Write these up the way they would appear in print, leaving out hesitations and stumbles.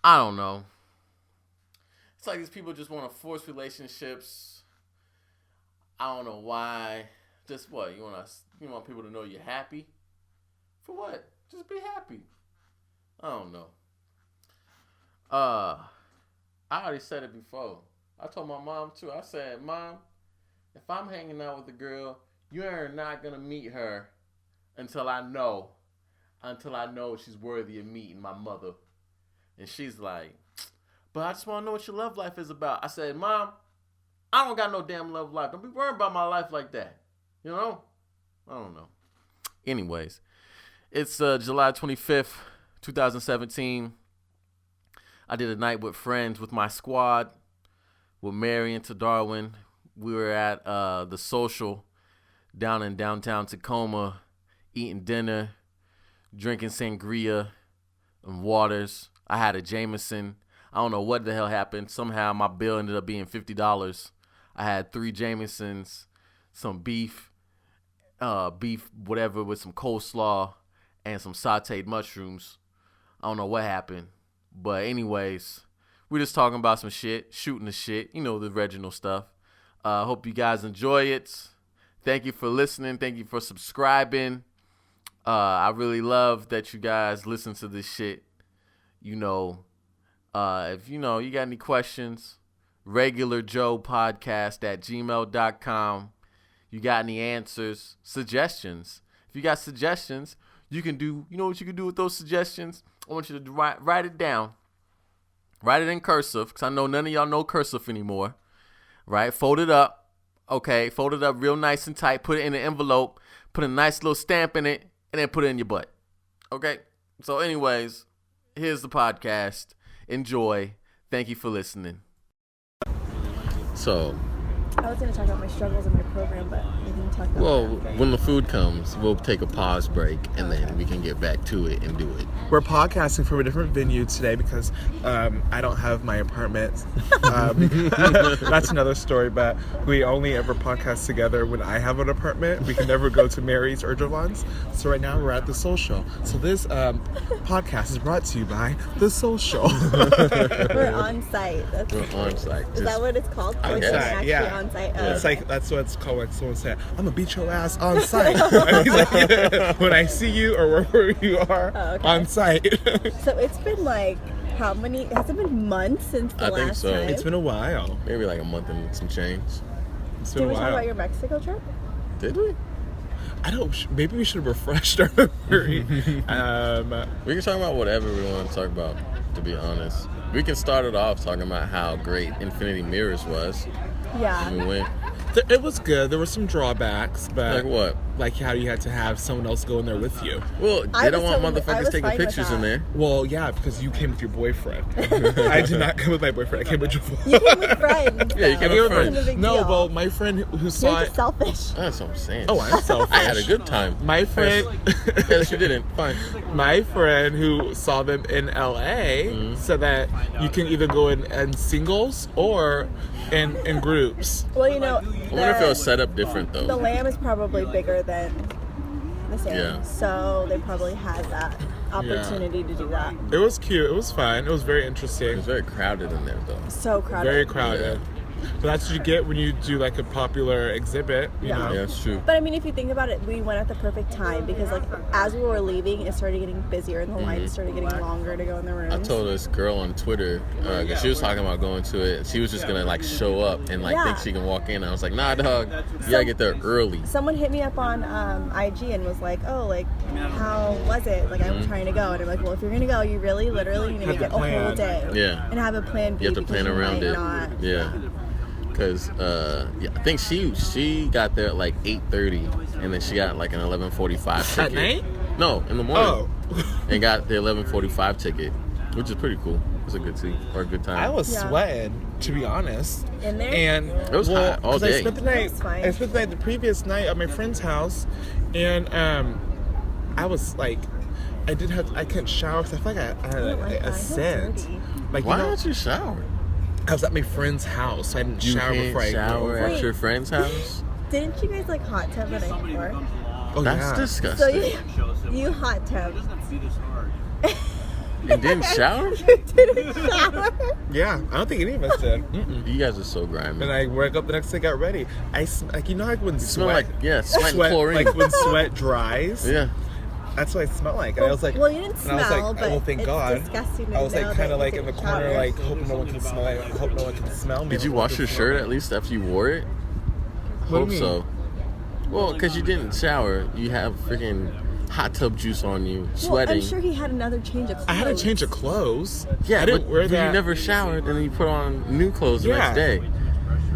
I don't know. It's like these people just want to force relationships. I don't know why. Just what? You want people to know you're happy? For what? Just be happy. I don't know. I already said it before. I told my mom too. I said, Mom, if I'm hanging out with a girl, you are not gonna meet her until I know she's worthy of meeting my mother. And she's like, but I just want to know what your love life is about. I said, Mom, I don't got no damn love life. Don't be worrying about my life like that. You know? I don't know. Anyways, it's July 25th, 2017. I did a night with friends with my squad, with Mary and Tadarwin. We were at the Social down in downtown Tacoma, eating dinner, drinking sangria and waters. I had a Jameson. I don't know what the hell happened. Somehow my bill ended up being $50. I had 3 Jamesons, some beef whatever with some coleslaw and some sauteed mushrooms. I don't know what happened. But anyways, we're just talking about some shit, shooting the shit, you know, the original stuff. Hope you guys enjoy it. Thank you for listening. Thank you for subscribing. I really love that you guys listen to this shit. You know, if you got any questions, regularjoepodcast@gmail.com. You got any answers, suggestions? If you got suggestions, you can do, you know what you can do with those suggestions? I want you to write it down. Write it in cursive, because I know none of y'all know cursive anymore. Right? Fold it up. Okay, fold it up real nice and tight. Put it in an envelope. Put a nice little stamp in it, and then put it in your butt. Okay? So anyways, here's the podcast. Enjoy. Thank you for listening. So, I was going to talk about my struggles in my program, but we can talk about that. When the food comes, we'll take a pause break, and then we can get back to it and do it. We're podcasting from a different venue today because I don't have my apartment. That's another story, but we only ever podcast together when I have an apartment. We can never go to Mary's or Jovan's. So right now we're at The Social. So this podcast is brought to you by The Social. We're on site. We're on site. Is that what it's called? I guess. Actually Yeah. on site. Yeah, it's like that's what it's called when someone said, "I'm gonna beat your ass on site." And he's like, when I see you or wherever you are on site. So it's been like how many? Has it been months since the I last think so. time? It's been a while. Maybe like a month and some change. It's been Did we a talk while. about your Mexico trip? Did we? I don't. Maybe we should have refreshed our memory. We can talk about whatever we want to talk about, to be honest. We can start it off talking about how great Infinity Mirrors was. Yeah. When we went. It was good. There were some drawbacks, but Like what? Like how you had to have someone else go in there with you. Well, I they don't was want totally- I motherfuckers was taking fine with pictures in that. there. Well, yeah, because you came with your boyfriend. I did not come with my boyfriend. I came with Jovan. You came with friends. Yeah, you came with friends. It wasn't a big No, deal. well, my friend who You're saw just it. selfish. That's what I'm saying. Oh, I'm selfish. I had a good time. My friend. Yes, you didn't. Fine. My friend who saw them in LA said that you can either go in singles or in groups. Well, you know, I wonder if it was set up different the though. lamb is probably bigger than the salmon, Yeah. so they probably had that opportunity to do that. It was cute. It was fun. It was very It interesting. was very crowded in there though. So crowded. Very crowded. But that's what you get when you do like a popular exhibit, you Yeah. know. Yeah, it's true. But I mean, if you think about it, we went at the perfect time because, like, as we were leaving, it started getting busier and the lines started getting longer to go in the rooms. I told this girl on Twitter, cause she was talking about going to it. She was just gonna like show up and like think she can walk in. I was like, nah, dog, you gotta get there early. Someone hit me up on IG and was like, "Oh, like, how was it? Like, I'm trying to go." And I'm like, "Well, if you're gonna go, you really, literally need to get a whole day, Yeah. and have a plan B. You have to because plan around might it. not- Yeah. Cause I think she got there at like 8:30, and then she got like an 11:45 ticket. At night? No, in the morning. Oh. And got the 11:45 ticket, which is pretty cool. It was a good seat or a good time. I was Yeah. sweating, to be honest. In there? And It was hot all 'cause day. I spent the night. That's fine. I spent the night the previous night at my friend's house, and I was like, I couldn't shower because I feel like I had don't like a that. I feel scent. dirty. Like Why you know, don't you shower? I was at my friend's house, so I didn't You shower can't before I shower go. at Wait. your friend's house? Didn't you guys like hot tub the night before? Oh That's yeah. disgusting. So you hot tub. And didn't shower? You didn't shower? Yeah, I don't think any of us did. You guys are so grimy. And I woke up the next day, got ready. Like, you know, like when sweat and sweat, chlorine. like when sweat dries. Yeah. That's what I smell like. And I was like, well, you didn't smell, and I was like, but well, thank it's God. disgusting. I was like, kind of like in the corner, shower. like hope no one can smell it. Hope no one can smell me. Did you wash your shirt at least after you wore it? What Hope do you mean? so. Well, because you didn't shower, you have freaking hot tub juice on you, sweating. Well, I'm sure he had another change of clothes. I had a change of clothes. Yeah, I didn't wear but that. you never showered, and then you put on new clothes the next day.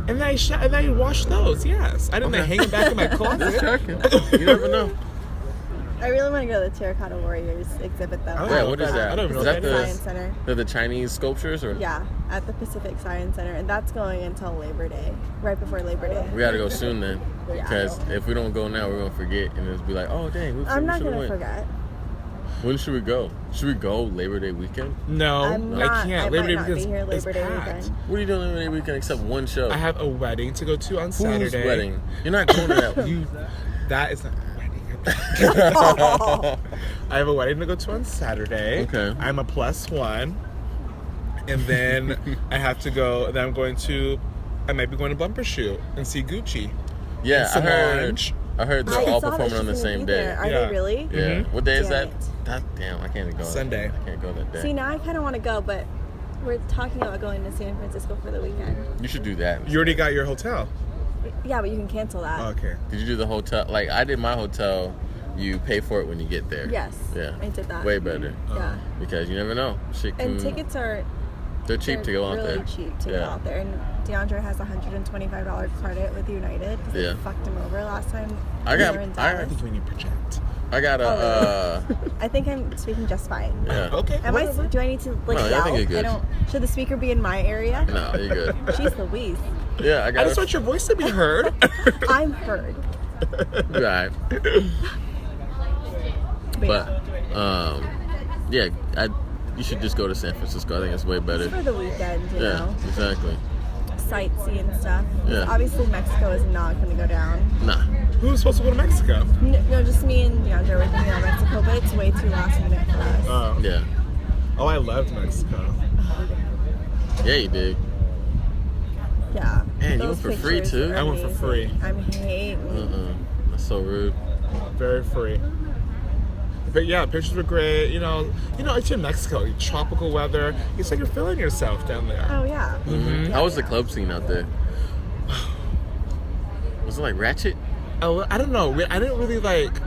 And then I washed those. Yes, I didn't hang them back in my closet. Just checking. You never know. I really want to go to the Terracotta Warriors exhibit though. Yeah, what is that? I don't know. Is that Science Center. the Chinese sculptures or? Yeah, at the Pacific Science Center, and that's going until Labor Day, right before Labor Day. We gotta go soon then, Yeah. because if we don't go now, we're gonna forget, and it'll be like, oh dang, I'm not gonna went. forget. When should we go? Should we go Labor Day weekend? No, I can't. I Labor Day might not be weekend here is Labor Day packed. weekend. What are you doing Labor Day weekend except one show? I have a wedding to go to on Whose Saturday. wedding? You're not going to that. That is not a wedding. I have a wedding to go to on Saturday. Okay. I'm a +1. And then I have to go, then I might be going to Bumper Shoot and see Gucci. Yeah, and I heard they're all performing on the same day. Are they really? Yeah. Mhm. What day is Damn that? it. Damn, I can't go. Sunday. I can't go that day. See, now I kind of want to go, but we're talking about going to San Francisco for the weekend. You should do that. You already got your hotel? Yeah, but you can cancel that. Okay. Did you do the hotel? Like I did my hotel. You pay for it when you get there. Yes. Yeah. I did that. Way better. Yeah. Because you never know. Shit can, And tickets are they're cheap to go out really there. cheap to go out there. And DeAndre has a $125 credit with United because they fucked him over last time. I we were in I Dallas. think we need project. I got a. I think I'm speaking just fine. Yeah. Okay. Do I need to like No, I yell? think you're good. Should the speaker be in my area? No, you're good. She's Louise. Yeah, I got. I just want your voice to be heard. I'm heard. Right. But yeah, you should just go to San Francisco. I think it's way better. Just for the weekend, you know. Exactly. Sightsee and stuff. Yeah. Obviously, Mexico is not going to go down. Nah. Who's supposed to go to Mexico? No, just me and DeAndre were thinking about Mexico, but it's way too last minute for us. Oh. Yeah. Oh, I loved Mexico. Yeah, you did. Yeah. Man, you Those went for free, pictures too? are I went for amazing. free. I'm hating. That's so rude. Very free. But yeah, pictures were great. You know, it's in Mexico. Tropical weather. It's like you're feeling yourself down there. Oh, yeah. Mm-hmm. How was the club scene out there? Was it like Ratchet? Oh, I don't know. I didn't really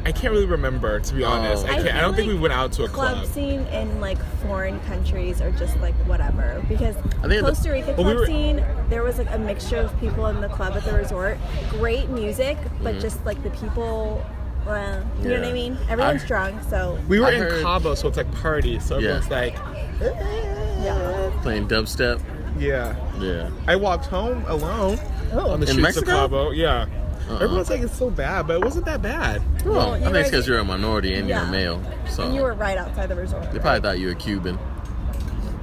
I can't really remember, to be honest. I don't think we went out to a club. Scene in like foreign countries are just like whatever. Because I think Costa Rica club scene, there was like a mixture of people in the club at the resort. Great music, but just like the people. You know what I mean? Everyone's drunk, so. We were I in heard- Cabo, so it's like party. So everyone's like, Yeah. Playing dubstep? yeah. Yeah. I walked home alone on the In streets Mexico? of Cabo. Yeah. Everyone's like, it's so bad, but it wasn't that bad. Well, I you think it's guys- because you're a minority and you're a Yeah. male. So And you were right outside the resort. they probably thought you were Cuban.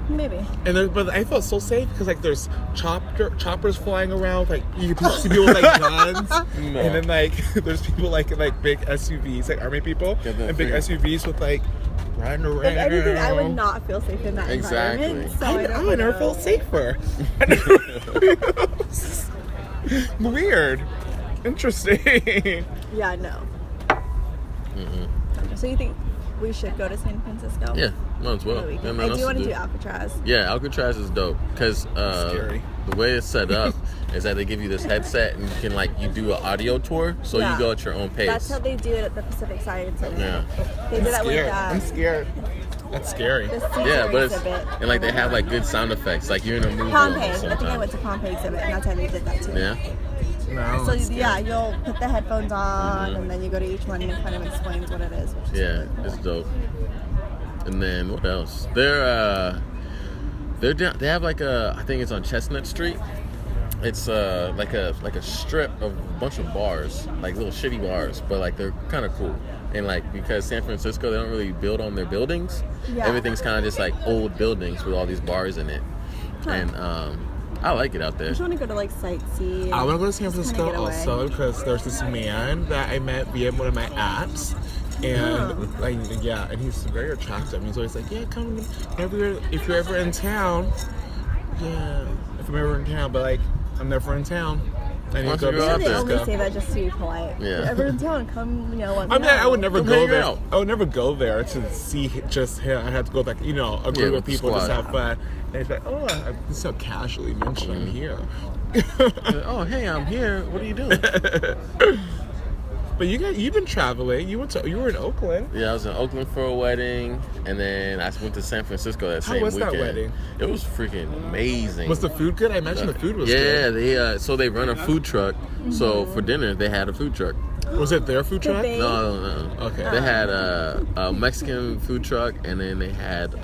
Maybe. But I felt so safe because there's choppers flying around. Like you can see people with guns, No. and then there's people like big SUVs, like army people, Yeah, the and big thing- SUVs with riding around. If anything, I would not feel safe in that Exactly. environment. So I never felt safer. Weird. Interesting. Yeah, no. So you think we should go to San Francisco? Yeah, might as well. For the weekend? Nothing I else do want to do. do Alcatraz. Yeah, Alcatraz is dope because Scary. the way it's set up is that they give you this headset and you can you do an audio tour, so Yeah. you go at your own pace. That's how they do it at the Pacific Science Center. Yeah. They do that with I'm scared. That's scary. the Yeah, Caesar but it's exhibit. and they have good sound effects, like you're in a movie. Pompeii. I sometimes. think I went to Pompeii exhibit, and that's how they did that too. Yeah. No. So yeah, you'll put the headphones on, and then you go to each one, and it kind of explains what it is. Which is Yeah, really cool. it's dope. And then what else? They have I think it's on Chestnut Street. It's like a strip of a bunch of bars, like little shitty bars, but they're kind of cool. And because San Francisco, they don't really build on their buildings. Yeah. Everything's kind of just old buildings with all these bars in it. Huh. And I like it out I there. just want to go to sightsee. I want to go to San just Francisco kinda get away. also because there's this man that I met via one of my apps. And like, yeah, and he's very attractive. He's always like, yeah, come if you're ever in town. Yeah, if I'm ever in town, but like, I'm never in town. I need to go to San They only Francisco. say that just to be polite. Yeah. If you're ever in town, come, let me I mean, know. I would never Come go hang there. out. I would never go there to see just him. I had to go back, a group with of the people, just squad. have fun. And it's like, oh, I'm so casually mentioned I'm here. Oh, hey, I'm here. What are you doing? But you've been traveling. You were in Oakland. Yeah, I was in Oakland for a wedding, and then I went to San Francisco that same was that weekend. wedding? It was freaking amazing. Was the food good? I imagine the food was Yeah, good. they run a food truck. So for dinner, they had a food truck. Was it their food truck? No. Okay. They had a Mexican food truck, and then they had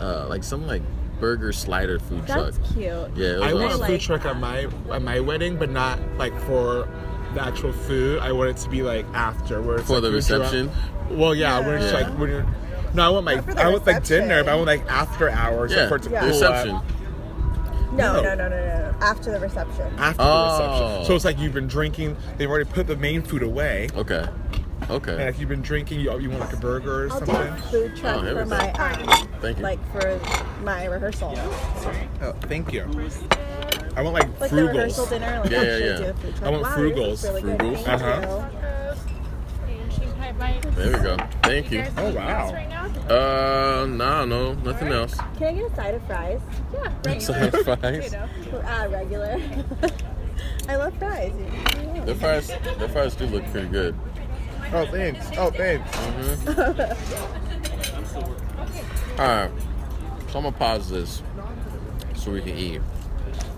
some burger slider food truck. That's cute. Yeah, it was I want awesome. a food truck at my wedding, but not like for the actual food. I want it to be like after, where it's For like the food truck. reception? Well, yeah, when it's Yeah. like when you're. No, I want Not for the I want like reception. dinner, but I want like after hours. Yeah, for it to Yeah. cool reception. up. No. No. After the reception. After Oh. the reception. So it's like you've been drinking. They've already put the main food away. Okay. And if you've been drinking, you want like a burger or I'll do something. a food truck Oh, here for we go. my Thank you. for my rehearsal. Oh, thank you. I want like Like the rehearsal frugals. dinner, like Yeah, actually yeah. do a food truck. I want wow, frugals. Yours looks really Frugals. good. Thank Uh-huh. There we go. Thank you. Oh wow. No, nothing else. you. Can I get a side of fries? Yeah, Side fries. regular. I love fries. The fries do look pretty good. Oh thanks. All right. So I'm gonna pause this so we can eat,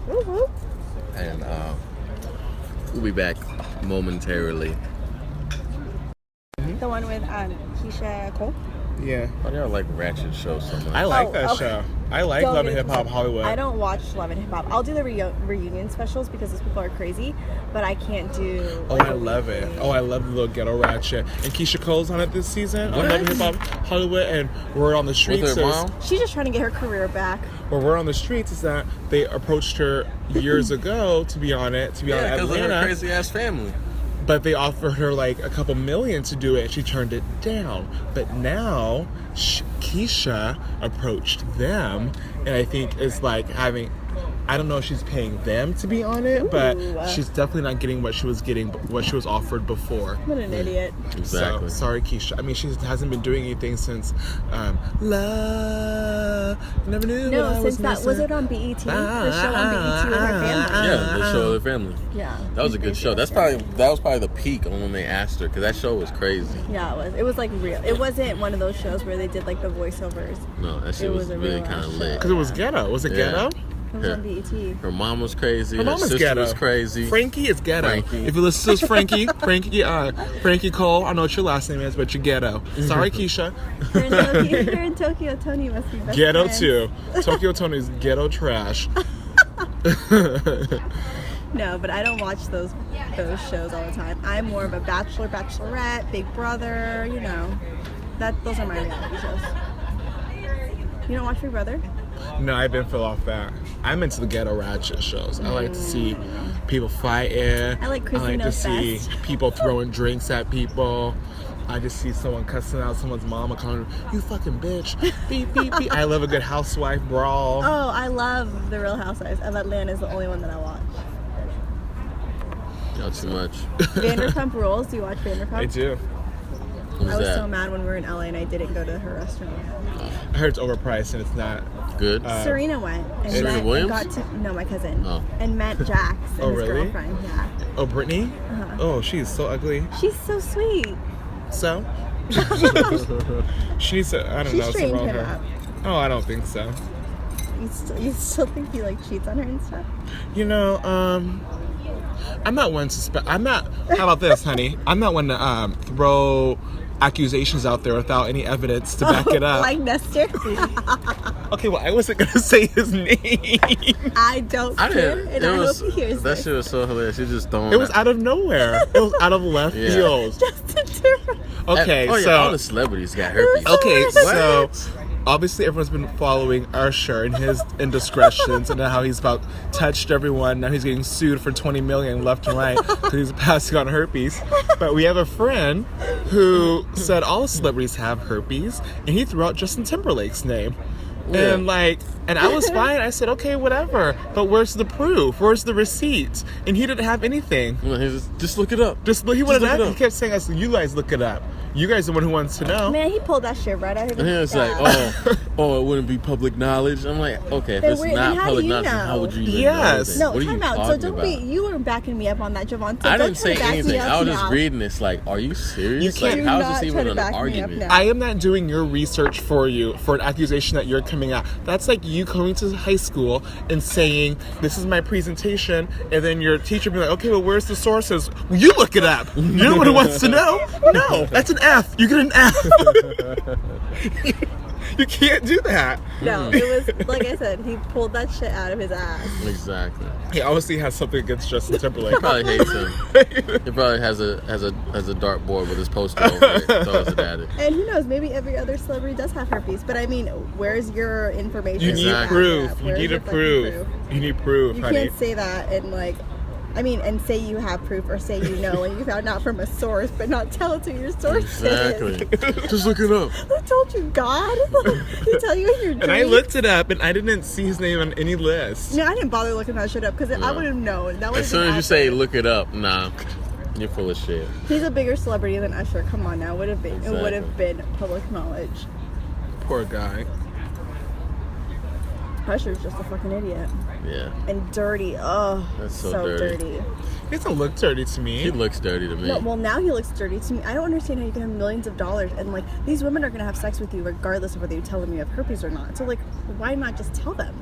Woo-hoo. and we'll be back momentarily. The one with Keisha Cole. Yeah. Why do y'all like ratchet shows so much? I like Oh, that okay. show. I like Don't Love get and Hip Hop me- Hollywood. I don't watch Love and Hip Hop. I'll do the reunion specials because those people are crazy, but I can't do. Oh, I love it. Oh, I love the little ghetto ratchet. And Keisha Cole's on it this season on Love and Hip Hop Hollywood, and Word on the Streets. With her mom? She's just trying to get her career back. Word on the Streets is that they approached her years ago to be on it, Yeah, on because of her Atlanta, crazy ass family. but they offered her like a couple million to do it. She turned it down. But now Keisha approached them, and I think it's like having. I don't know if she's paying them to be on it, but Ooh. she's definitely not getting what she was offered before. What an idiot. Exactly. So, sorry, Keisha. I mean, she hasn't been doing anything since Love. Never knew. what I No, since that missing. was it on BET? The show on BET with her family. Yeah, the show of their family. Yeah. That was a good show. That was probably the peak on when they asked her, because that show was crazy. Yeah, it was. It was like real. It wasn't one of those shows where they did like the voiceovers. No, that shit It was was a really real kind of ass lit. show. Because it was ghetto. Was it Yeah. ghetto? It was on BET. Her mom was crazy. Her mom is sister ghetto. was crazy. Frankie is ghetto. Frankie. If you listen to this, Frankie Cole, I don't know what your last name is, but you're ghetto. Sorry, Keisha. You're in Tokyo. Tony must be best Ghetto friends. too. Tokyo Tony's ghetto trash. No, but I don't watch those shows all the time. I'm more of a Bachelor, Bachelorette, Big Brother. Those are my reality shows. You don't watch Big Brother? No, I've been fell off that. I'm into the ghetto ratchet shows. I like to see people fighting. I like Chrissy to Knows see Best. people throwing drinks at people. I just see someone cussing out someone's mama, calling her, "You fucking bitch." Beep, beep, beep. I love a good housewife brawl. Oh, I love The Real Housewives of Atlanta is the only one that I watch. Not too much. Vanderpump Rules. Do you watch Vanderpump? I do. Who's I was that? so mad when we were in LA and I didn't go to her restaurant. I heard it's overpriced and it's not. Good. Serena went and Serena met Williams? and got to no, my cousin, Oh. and met Jax and Oh, his really? girlfriend. Yeah, Oh, Brittany? Uh-huh. Oh, she's so ugly. she's so sweet. So? She needs to, I don't She know, what's straightened wrong with him her. up. Oh, I don't think so. You still think he like cheats on her and stuff? I'm not one to how about this, honey? I'm not one to throw accusations out there without any evidence to back it up. Like Nestor? Okay, well, I wasn't gonna say his name. I don't I care, didn't. and It I was, hope he hears that this. shit was so hilarious. She just throwing It was out of nowhere. It was out of left Yeah. field. Justin Timberlake. Okay, all so the celebrities got herpes. okay, What? so obviously everyone's been following Usher and his indiscretions and how he's about touched everyone. Now he's getting sued for $20 million left and right because he's passing on herpes. But we have a friend who said all celebrities have herpes, and he threw out Justin Timberlake's name. Yeah. And I was fine. I said, okay, whatever. But where's the proof? Where's the receipts? And he didn't have anything. Just look it up. He kept saying, you guys look it up. You guys are the one who wants to know. Man, he pulled that shit right out of his And ass. it's like, it wouldn't be public knowledge. I'm like, okay, if it's not public knowledge, then how would you even know this? No, what are you time out. So talking don't about? you weren't backing me up on that, Jovan. So I don't didn't try say to back me anything. up I was now. just reading this like, are you serious? You can't- Like, how is Do this not even try to an back me up argument? now. I am not doing your research for you for an accusation that you're coming out. That's like you coming to high school and saying, this is my presentation, and then your teacher be like, okay, well, where's the sources? Well, you look it up. You're the one who wants to know. No, that's an F. You get an F. You can't do that. No, it was, like I said, he pulled that shit out of his ass. Exactly. He obviously has something against Justin Timberlake. He probably hates him. He probably has a dartboard with his poster over it. Throws it at it. And who knows, maybe every other celebrity does have herpes. But I mean, where's your information? You need Exactly. proof. You Where's need your a fucking proof. You need proof, You honey. can't say that and and say you have proof or say you know and you found out from a source, but not tell it to your sources. Exactly. Just look it up. Who told you, God? He tell you in your dreams. And I looked it up, and I didn't see his name on any list. No, I didn't bother looking that shit up because I would have known. That As soon as you say look it up, nah, you're full of shit. he's a bigger celebrity than Usher. Come on now, it would have been Exactly. public knowledge. Poor guy. Usher's just a fucking idiot Yeah. and dirty. Oh, That's so dirty. He doesn't look dirty to me. He looks dirty to me. No, well now he looks dirty to me. I don't understand how you can have millions of dollars and these women are gonna have sex with you regardless of whether you tell them you have herpes or not. So why not just tell them?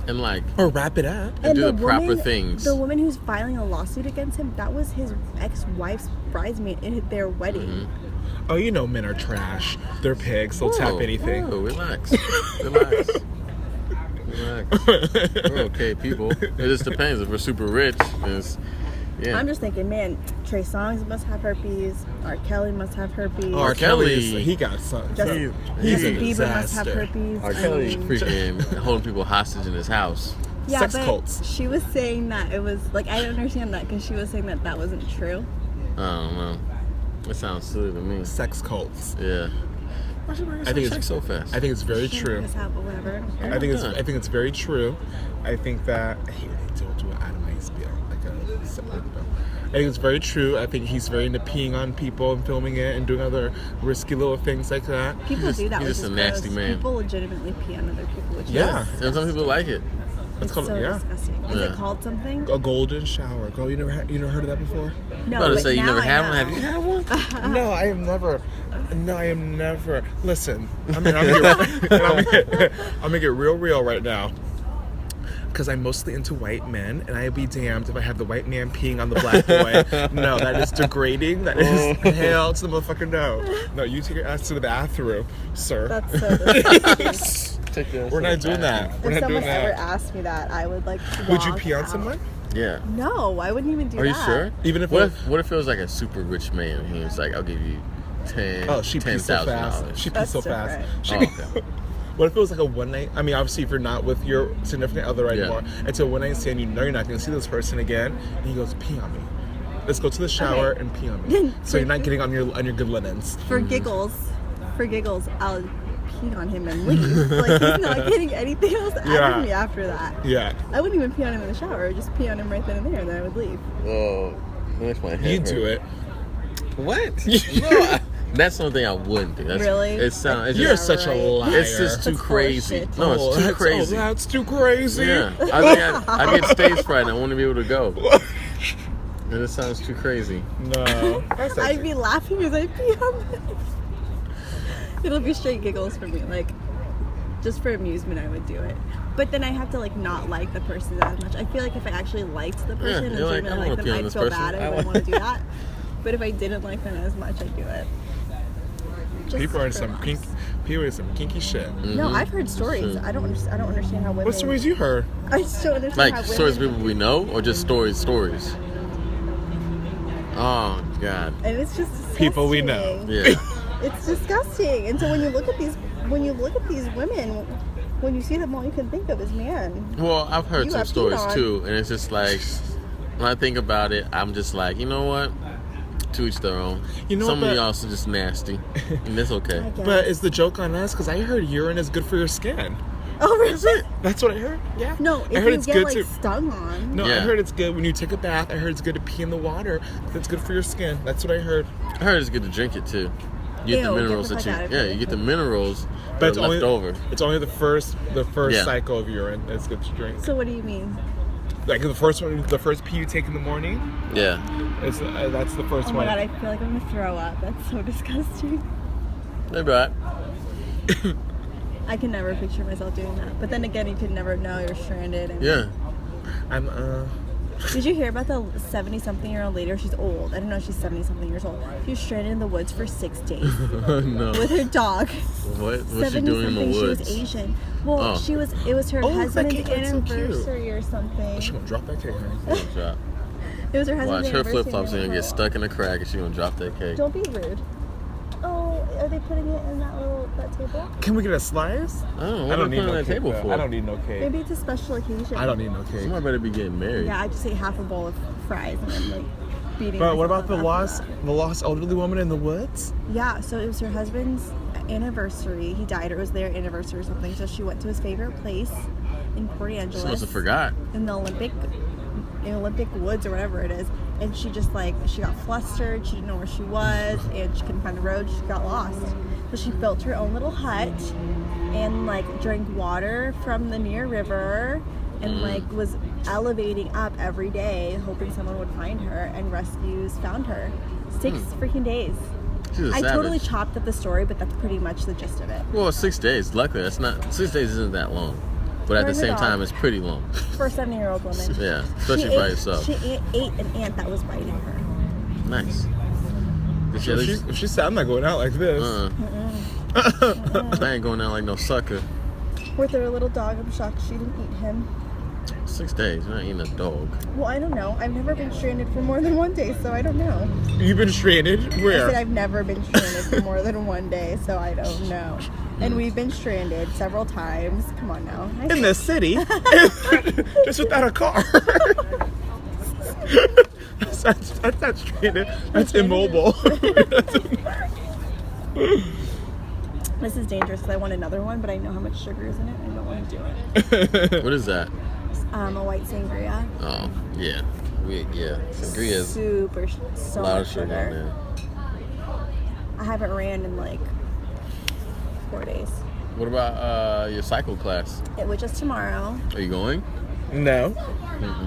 And Or wrap it up. And do the proper things. The woman who's filing a lawsuit against him, that was his ex-wife's bridesmaid in their wedding. Mm-hmm. Oh, you know men are trash. They're pigs. They'll tap anything. Oh, relax. Relax. We're okay, people. It just depends. If we're super rich, yeah. I'm just thinking, man, Trey Songz must have herpes. R. Kelly must have herpes. R. Kelly, he got something. Justin He's a Bieber must have disaster. herpes. R. Kelly's freaking holding people hostage in his house. Yeah, Sex but cults. she was saying that it was I didn't understand that because she was saying that wasn't true. I don't know. It sounds silly to me. Sex cults. Yeah. Why should I think it's so fast? I think it's very true. Whatever. I don't care. I think it's very true. I think that I hate when they don't do an itemized bill, like a separate bill. I think it's very true. I think he's very into peeing on people and filming it and doing other risky little things like that. People do that. he's which just is a nasty gross. man. People legitimately pee on other people. Which Yeah. is, And some people like it. it's called- so yeah. disgusting. Is Yeah. it called something? A golden shower. Girl, you never heard of that before? No, I was about to but say, you now never I had know. one? Have you had one? No, I am never. No, I am never. Listen, I'm gonna get real right now. Because I'm mostly into white men, and I'd be damned if I have the white man peeing on the black boy. No, that is degrading. That is hell to the motherfucker no. No, you take your ass to the bathroom, sir. That's so disgusting. We're not doing that. We're If not someone doing ever that. asked me that, I would Would you walk pee on out. someone? Yeah. No, I wouldn't even do Are that. you sure? Even if what it- if it was like a super rich man? He was like, I'll give you She pees so fast. $10,000. She pees That's so fast. different. Okay. What if it was like a one night? I mean, obviously, if you're not with your significant other anymore, it's a one night stand. You know you're not going to see this person again, and he goes, "Pee on me. Let's go to the shower and pee on me." So you're not getting on your good linens. For giggles, I'll pee on him and leave. He's not getting anything else out Yeah. of me after that. Yeah, I wouldn't even pee on him in the shower. I would just pee on him right then and there, and then I would leave. Oh, that makes my head you hurt. do it. What? No, that's something I wouldn't do. That's, Really? It sounds. It's You're just, such a right. liar. it's just too That's full of crazy. shit. No, it's too crazy. that's too crazy. Yeah, I think I get stage fright. And I want to be able to go. And it sounds too crazy. No, that's not I'd true. be laughing as I pee on him. It'll be straight giggles for me, just for amusement. I would do it, but then I have to not like the person as much. I feel like if I actually liked the person and you're like, genuinely I liked wanna them, pee on I'd this feel person. bad. I wouldn't want to do that. But if I didn't like them as much, I'd do it. Just People are for some laughs. kinky shit. No, I've heard stories. I don't understand how women. What stories you heard? I just don't understand Like how women. stories of people we know, or just stories. Oh God. And it's just disgusting. People we know. Yeah. It's disgusting. And so when you look at these when you look at these women, when you see them, all you can think of is man. Well, I've heard You some got stories peed on. too, and it's just like when I think about it, I'm just like, you know what? To each their own. You know some what, of y'all are just nasty, and that's okay. I guess. But is the joke on us? Because I heard urine is good for your skin. Oh, really? That's what I heard. Yeah. No, I if heard you it's get good like to. stung on. No, I Yeah. heard it's good when you take a bath. I heard it's good to pee in the water. That's good for your skin. That's what I heard. I heard it's good to drink it too. You get Ew, the get minerals the that fuck out of you, yeah, here. you get the minerals But that it's are only left over. It's only the first Yeah. cycle of urine that's good to drink. So what do you mean? Like the first one, the first pee you take in the morning. Yeah, That's the first Oh my one. god, I feel like I'm gonna throw up. That's so disgusting. maybe right. I can never picture myself doing that. But then again, you could never know. You're stranded. And Yeah, I'm Did you hear about the 70-something-year-old lady? Or she's old. I don't know if she's 70-something years old. She was stranded in the woods for 6 days no. with her dog. What's she doing in the 70-something. woods? She was Asian. Well, Oh. it was her Oh, that husband's cake looks so cute. anniversary or something. She gonna drop that cake, honey. Good job. It was her husband's Watch her anniversary. flip flops and are they gonna were get stuck in a crack, and she gonna drop that cake. Don't be rude. Oh, are they putting it in that table? Can we get a slice? I don't know. I What don't are need they putting no on that cake. table though. for? I don't need no cake. Maybe it's a special occasion. I don't need no cake. Somebody better be getting married. Yeah, I just ate half a bowl of fries and I'm like beating. But what myself about up after the lost elderly woman in the woods? that. Yeah, so it was her husband's anniversary. He died, or it was their anniversary or something. So she went to his favorite place in Port Angeles. She must have forgot. In the Olympic woods or whatever it is, and she just like she got flustered. She didn't know where she was, and she couldn't find the road. She got lost. So she built her own little hut and like drank water from the near river and like was elevating up every day, hoping someone would find her. And rescues found her. 6 freaking days. She's a I savage. totally chopped up the story, but that's pretty much the gist of it. Well, 6 days. Luckily, that's not 6 days isn't that long, but at For the her same dog. time, it's pretty long. For a 70-year-old woman. Yeah, especially by yourself. She ate an ant that was biting her. Nice. Did she at least? If she said, I'm not going out like this. I ain't going out like no sucker. With her little dog, I'm shocked she didn't eat him. 6 days. You're not eating a dog. Well, I don't know. I've never been stranded for more than 1 day, so I don't know. You've been stranded? I said Where? I've never been stranded for more than 1 day, so I don't know. And we've been stranded several times. Come on now. In the city? Just without a car. That's not stranded. That's immobile. This is dangerous because I want another one, but I know how much sugar is in it and I don't want to do it. What is that? A white sangria. Oh, yeah. Sangria is Super, a so lot much of sugar in sugar. there. I haven't ran in like 4 days. What about your cycle class? Which is tomorrow. Are you going? No.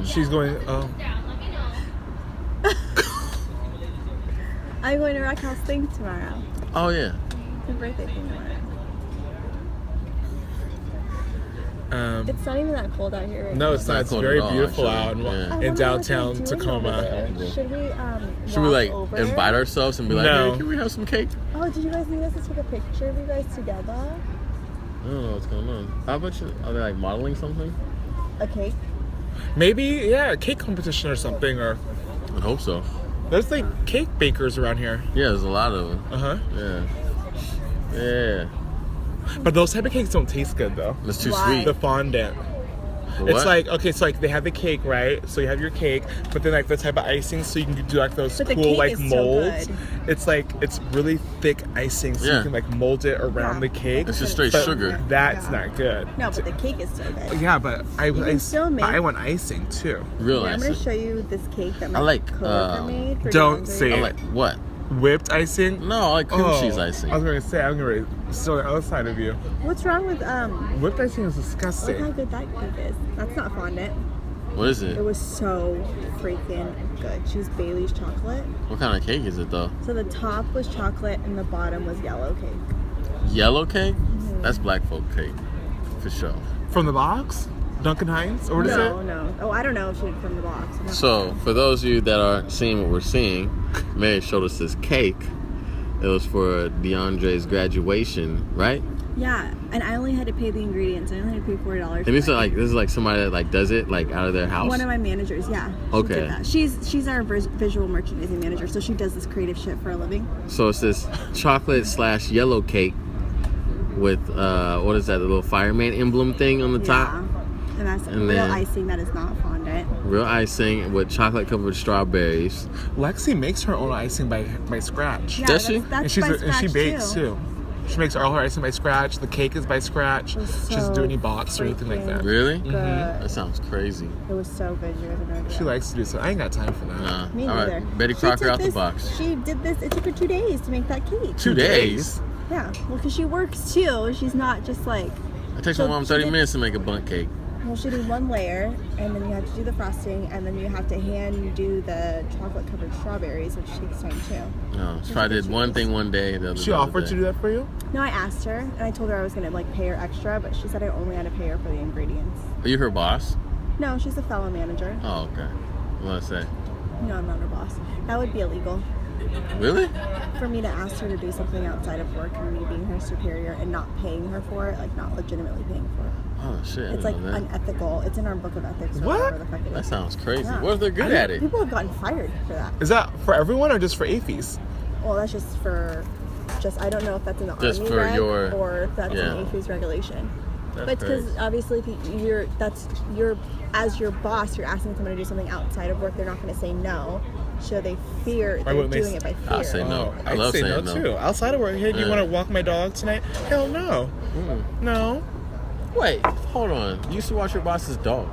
She's going, I'm going to Rock House thing tomorrow. Oh, yeah. It's my birthday thing tomorrow. It's not even that cold out here right no, now. it's not. It's cold very at all, beautiful actually. out Yeah. I in wonder what downtown they're doing Tacoma. over there. Yeah. Should we Should we walk like over? invite ourselves and be like, No. hey, can we have some cake? Oh, did you guys need us to take a picture of you guys together? I don't know what's going on. How about you? Are they like modeling something? A cake? Maybe, yeah, a cake competition or something. Or I hope so. there's like cake bakers around here. Yeah, there's a lot of them. Uh-huh. Yeah. Yeah. But those type of cakes don't taste good, though. It's too Why? sweet. The fondant. What? It's like, okay, so like they have the cake, right? So you have your cake, but then like the type of icing, so you can do like those But the cool cake like is so molds. good. It's like, it's really thick icing, so Yeah. you can like mold it around Yeah. the cake. It's just straight But sugar. That's Yeah. not good. No, but the cake is so good. Yeah, but I can still make- I want icing too. Real Yeah, I'm going icing. to show you this cake that my I like, coworker made. For don't DeAndre. say I it. like what? Whipped icing? No, I like cream cheese icing. I was gonna say, I'm gonna steal the other side of you. What's wrong with Whipped icing is Look how disgusting. good that cake is. That's not fondant. What is it? It was so freaking good. She was Bailey's chocolate. What kind of cake is it though? So the top was chocolate and the bottom was yellow cake. Yellow cake? That's black folk cake, for sure. From the box? Duncan Hines? Or what is No, it? no. Oh, I don't know if she did from the box. I'm not So, sure. for those of you that aren't seeing what we're seeing, Mary showed us this cake. It was for DeAndre's graduation, right? Yeah, and I only had to pay the ingredients. I only had to pay $40. And this is like somebody that like does it like out of their house. One of my managers, yeah. She Okay. did that. She's our visual merchandising manager, so she does this creative shit for a living. So it's this chocolate / yellow cake with what is that? The little fireman emblem thing on the top. And that's And real then- icing that is not fondant. Real icing with chocolate covered strawberries. Lexi makes her own icing by scratch. Yeah, Does she? That's And by and she scratch, bakes too. She makes all her icing by scratch. The cake is by scratch. was She doesn't do so any box or anything like freaking that. Really? Good. That sounds crazy. It was so good. You guys have no idea. She likes to do so. I ain't got time for that. Nah. Me All neither. right, Betty She Crocker took out the this- box. She did this. It took her 2 days to make that cake. 2 days. Yeah. Well, because she works too. She's not just like. It takes my mom 30 minutes to make a bundt cake. Well, she did one layer, and then you have to do the frosting, and then you have to hand do the chocolate covered strawberries, which takes time too. No, she probably did one thing one day. The other She the other offered day. to do that for you? No, I asked her, and I told her I was gonna like pay her extra, but she said I only had to pay her for the ingredients. Are you her boss? No, she's a fellow manager. Oh, okay. What did I say? No, I'm not her boss. That would be illegal Really? for me to ask her to do something outside of work and me being her superior and not paying her for it, like not legitimately paying for it. Oh shit. I It's didn't like know that. unethical. It's in our book of ethics. Or What? whatever the fuck it is. That sounds crazy. Yeah. What if they're good I mean, at it? People have gotten fired for that. Is that for everyone or just for AFIES? Well, that's just for, I don't know if that's in the Just Army for reg your- or if that's yeah. an AFIES regulation. That's But it's because crazy. obviously you're as your boss, you're asking someone to do something outside of work. They're not going to say no. So they fear they're wouldn't they doing it by fear. I'll say no. I I'd love say saying no no. too. Outside of work, hey, do you Yeah. want to walk my dog tonight? Hell no. No. Wait, hold on. You used to watch your boss's dog.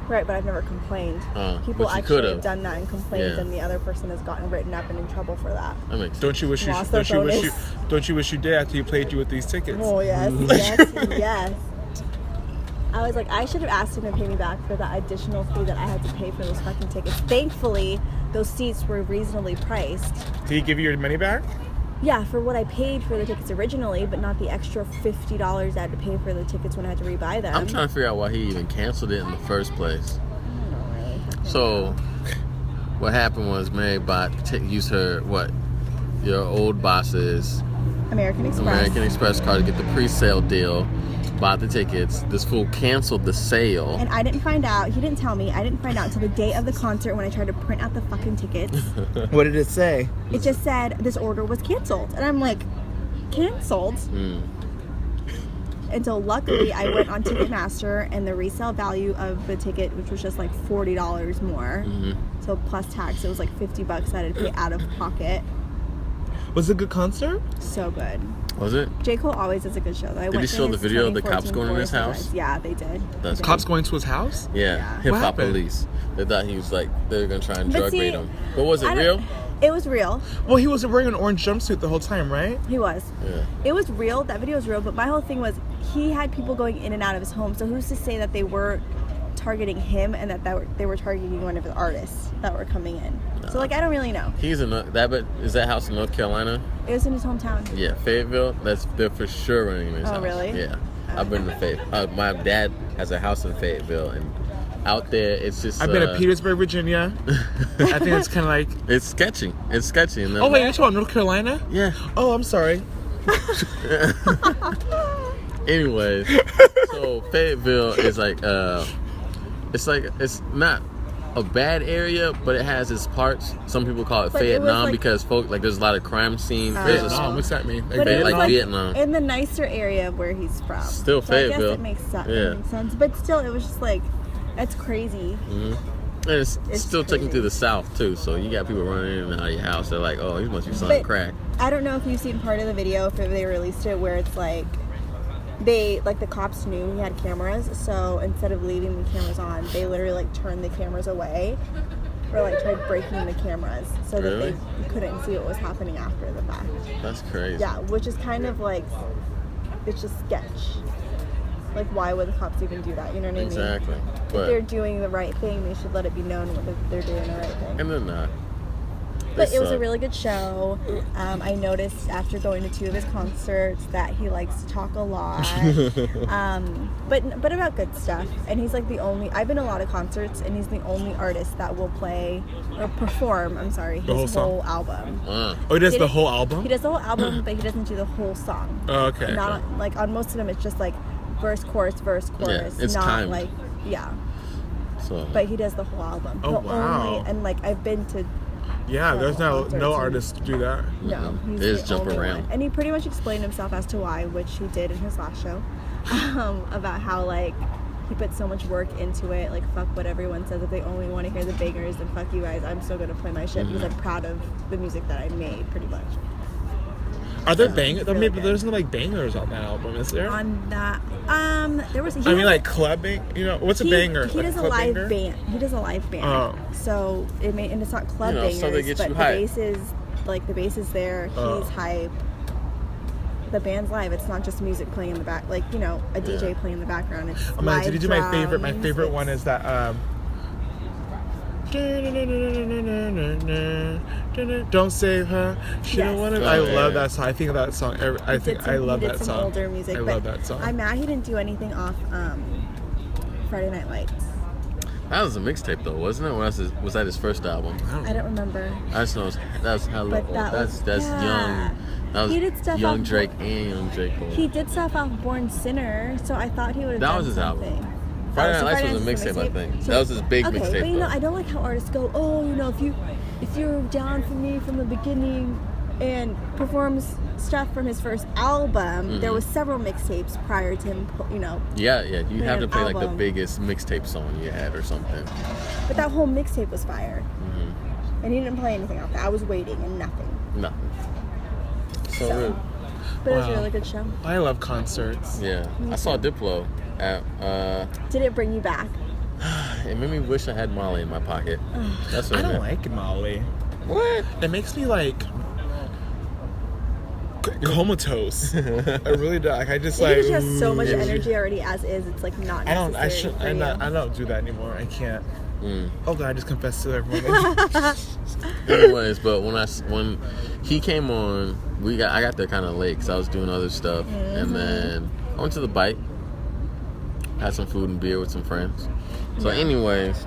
Right, but I've never complained. But People you actually could've. have done that and complained, Yeah. and the other person has gotten written up and in trouble for that. That makes sense. Don't you wish you Lost their bonus. don't you wish you did after you played you with these tickets? Oh yes, yes, yes. I was like, I should have asked him to pay me back for that additional fee that I had to pay for those fucking tickets. Thankfully, those seats were reasonably priced. Did he give you your money back? Yeah, for what I paid for the tickets originally, but not the extra $50 I had to pay for the tickets when I had to rebuy them. I'm trying to figure out why he even canceled it in the first place. I don't really fucking So, know. what happened was Mary used her, your old boss's American Express. American Express card to get the pre-sale deal, bought the tickets. This fool canceled the sale. And I didn't find out. He didn't tell me. I didn't find out until the day of the concert when I tried to print out the fucking tickets. What did it say? It just said this order was canceled, and I'm like, canceled? And so luckily I went on Ticketmaster, and the resale value of the ticket, which was just like $40 more, so plus tax, it was like $50 I had to pay out of pocket. Was it a good concert? So good. Was it? J. Cole always does a good show. Though. I Did went he to show the his video of the cops 2014 going in his Florida house? Sunrise. Yeah, they did. That's They did. Cops going to his house? Yeah, Yeah. hip What hop happened? police. They thought he was like they were gonna try and But drug see, raid him. But was it I don't- real? It was real. Well, he was wearing an orange jumpsuit the whole time, right? He was. Yeah. It was real. That video was real. But my whole thing was he had people going in and out of his home. So who's to say that they were targeting him and that they were targeting one of the artists that were coming in? So like I don't really know. He's in but is that house in North Carolina? It was in his hometown. Yeah, Fayetteville. They're for sure running in his Oh, house. really? Yeah, I've been to Fayetteville. My dad has a house in Fayetteville, and out there it's just. I've been to Petersburg, Virginia. I think it's kind of like. It's sketchy. It's sketchy. And Oh wait, you're talking about North Carolina? Yeah. Oh, I'm sorry. Anyways, so Fayetteville is like it's not a bad area, but it has its parts. Some people call it But it was Vietnam like- because there's a lot of crime scene. Oh. There's a Vietnam, what's that mean? But it was like like Vietnam. in the nicer area of where he's from. Still so I guess Fayetteville. it makes sense. Yeah. It makes sense. But still, it was just like, that's crazy. And it's still taking crazy. through the South too, so you got people running in and out of your house. They're like, "Oh, he must be selling But- crack." I don't know if you've seen part of the video, if they released it, where it's like, the cops knew he had cameras, so instead of leaving the cameras on, they literally like turned the cameras away, or like tried breaking the cameras so Really? that they couldn't see what was happening after the fact. That's crazy. Yeah, which is kind of like, it's just sketch. Like, why would the cops even do that? You know what I mean? Exactly. If they're But doing the right thing, they should let it be known whether they're doing the right thing. and they're not. But They it was a suck. really good show. I noticed after going to 2 of his concerts that he likes to talk a lot, but about good stuff. And he's like the only. I've been to a lot of concerts, and he's the only artist that will play or perform. I'm sorry, his whole song? whole album. Oh, he does the Did it- whole album? He does the whole album, but he doesn't do the whole song. Oh, okay. Not on, like on most of them, it's just like verse, chorus, it's not timed. like yeah. So But he does the whole album. Oh, The wow. only, and like I've been to Yeah, there's no concerts and- artist to do that. No, he's They just the jump only around. one. And he pretty much explained himself as to why, which he did in his last show, about how like he put so much work into it. Like fuck what everyone says. If they only want to hear the bangers, then fuck you guys. I'm still gonna play my shit because I'm proud of the music that I made, pretty much. Are there bangers? really Maybe good. there's no like bangers on that album, is there? On that, there was. I mean, like clubbing. You know, what's a banger? He Like does a club live banger? band. He does a live band. Oh. So it may, and it's not club You know, bangers, so they get but you the hype. bass is like the bass is there. Oh. He's hype. The band's live. It's not just music playing in the back, like a DJ playing in the background. It's Oh man, live did you do my favorite? My drums, favorite it's- one is that. Don't save her. She don't Yes. want to. Oh, I yeah. love that song. I think of that song. I think I love he did that some song. older music, I but love that song. I'm mad he didn't do anything off Friday Night Lights. That was a mixtape though, wasn't it? Or was that his first album? I don't remember. I just know that's hella But old. that was- That's yeah. young. That was He did stuff young off- Drake and young J. Cole. He did stuff off Born Sinner, so I thought he would have That done was his album. something. Friday Night so Lights Friday was a Night's mixtape, I think. So- That was his big okay, mixtape. but though. I don't like how artists go, if you're down for me from the beginning and performs stuff from his first album, there was several mixtapes prior to him, Yeah, you have to an play like the album. biggest mixtape song you had or something. but that whole mixtape was fire. Mm-hmm. And he didn't play anything off that. I was waiting and nothing. Nothing. So, So- rude. But it was a Wow. really good show. I love concerts. Yeah, I saw Diplo at. Did it bring you back? It made me wish I had Molly in my pocket. That's what I it don't meant. like Molly. What? It makes me like comatose. I really do. Like I just Maybe like. she has so much ooh. energy already as is. It's like not I don't. I necessary should. for you. I don't do that anymore. I can't. Oh God! I just confessed to everyone. Anyways, but when he came on, I got there kind of late because I was doing other stuff, and then I went to the bike, had some food and beer with some friends. So, anyways,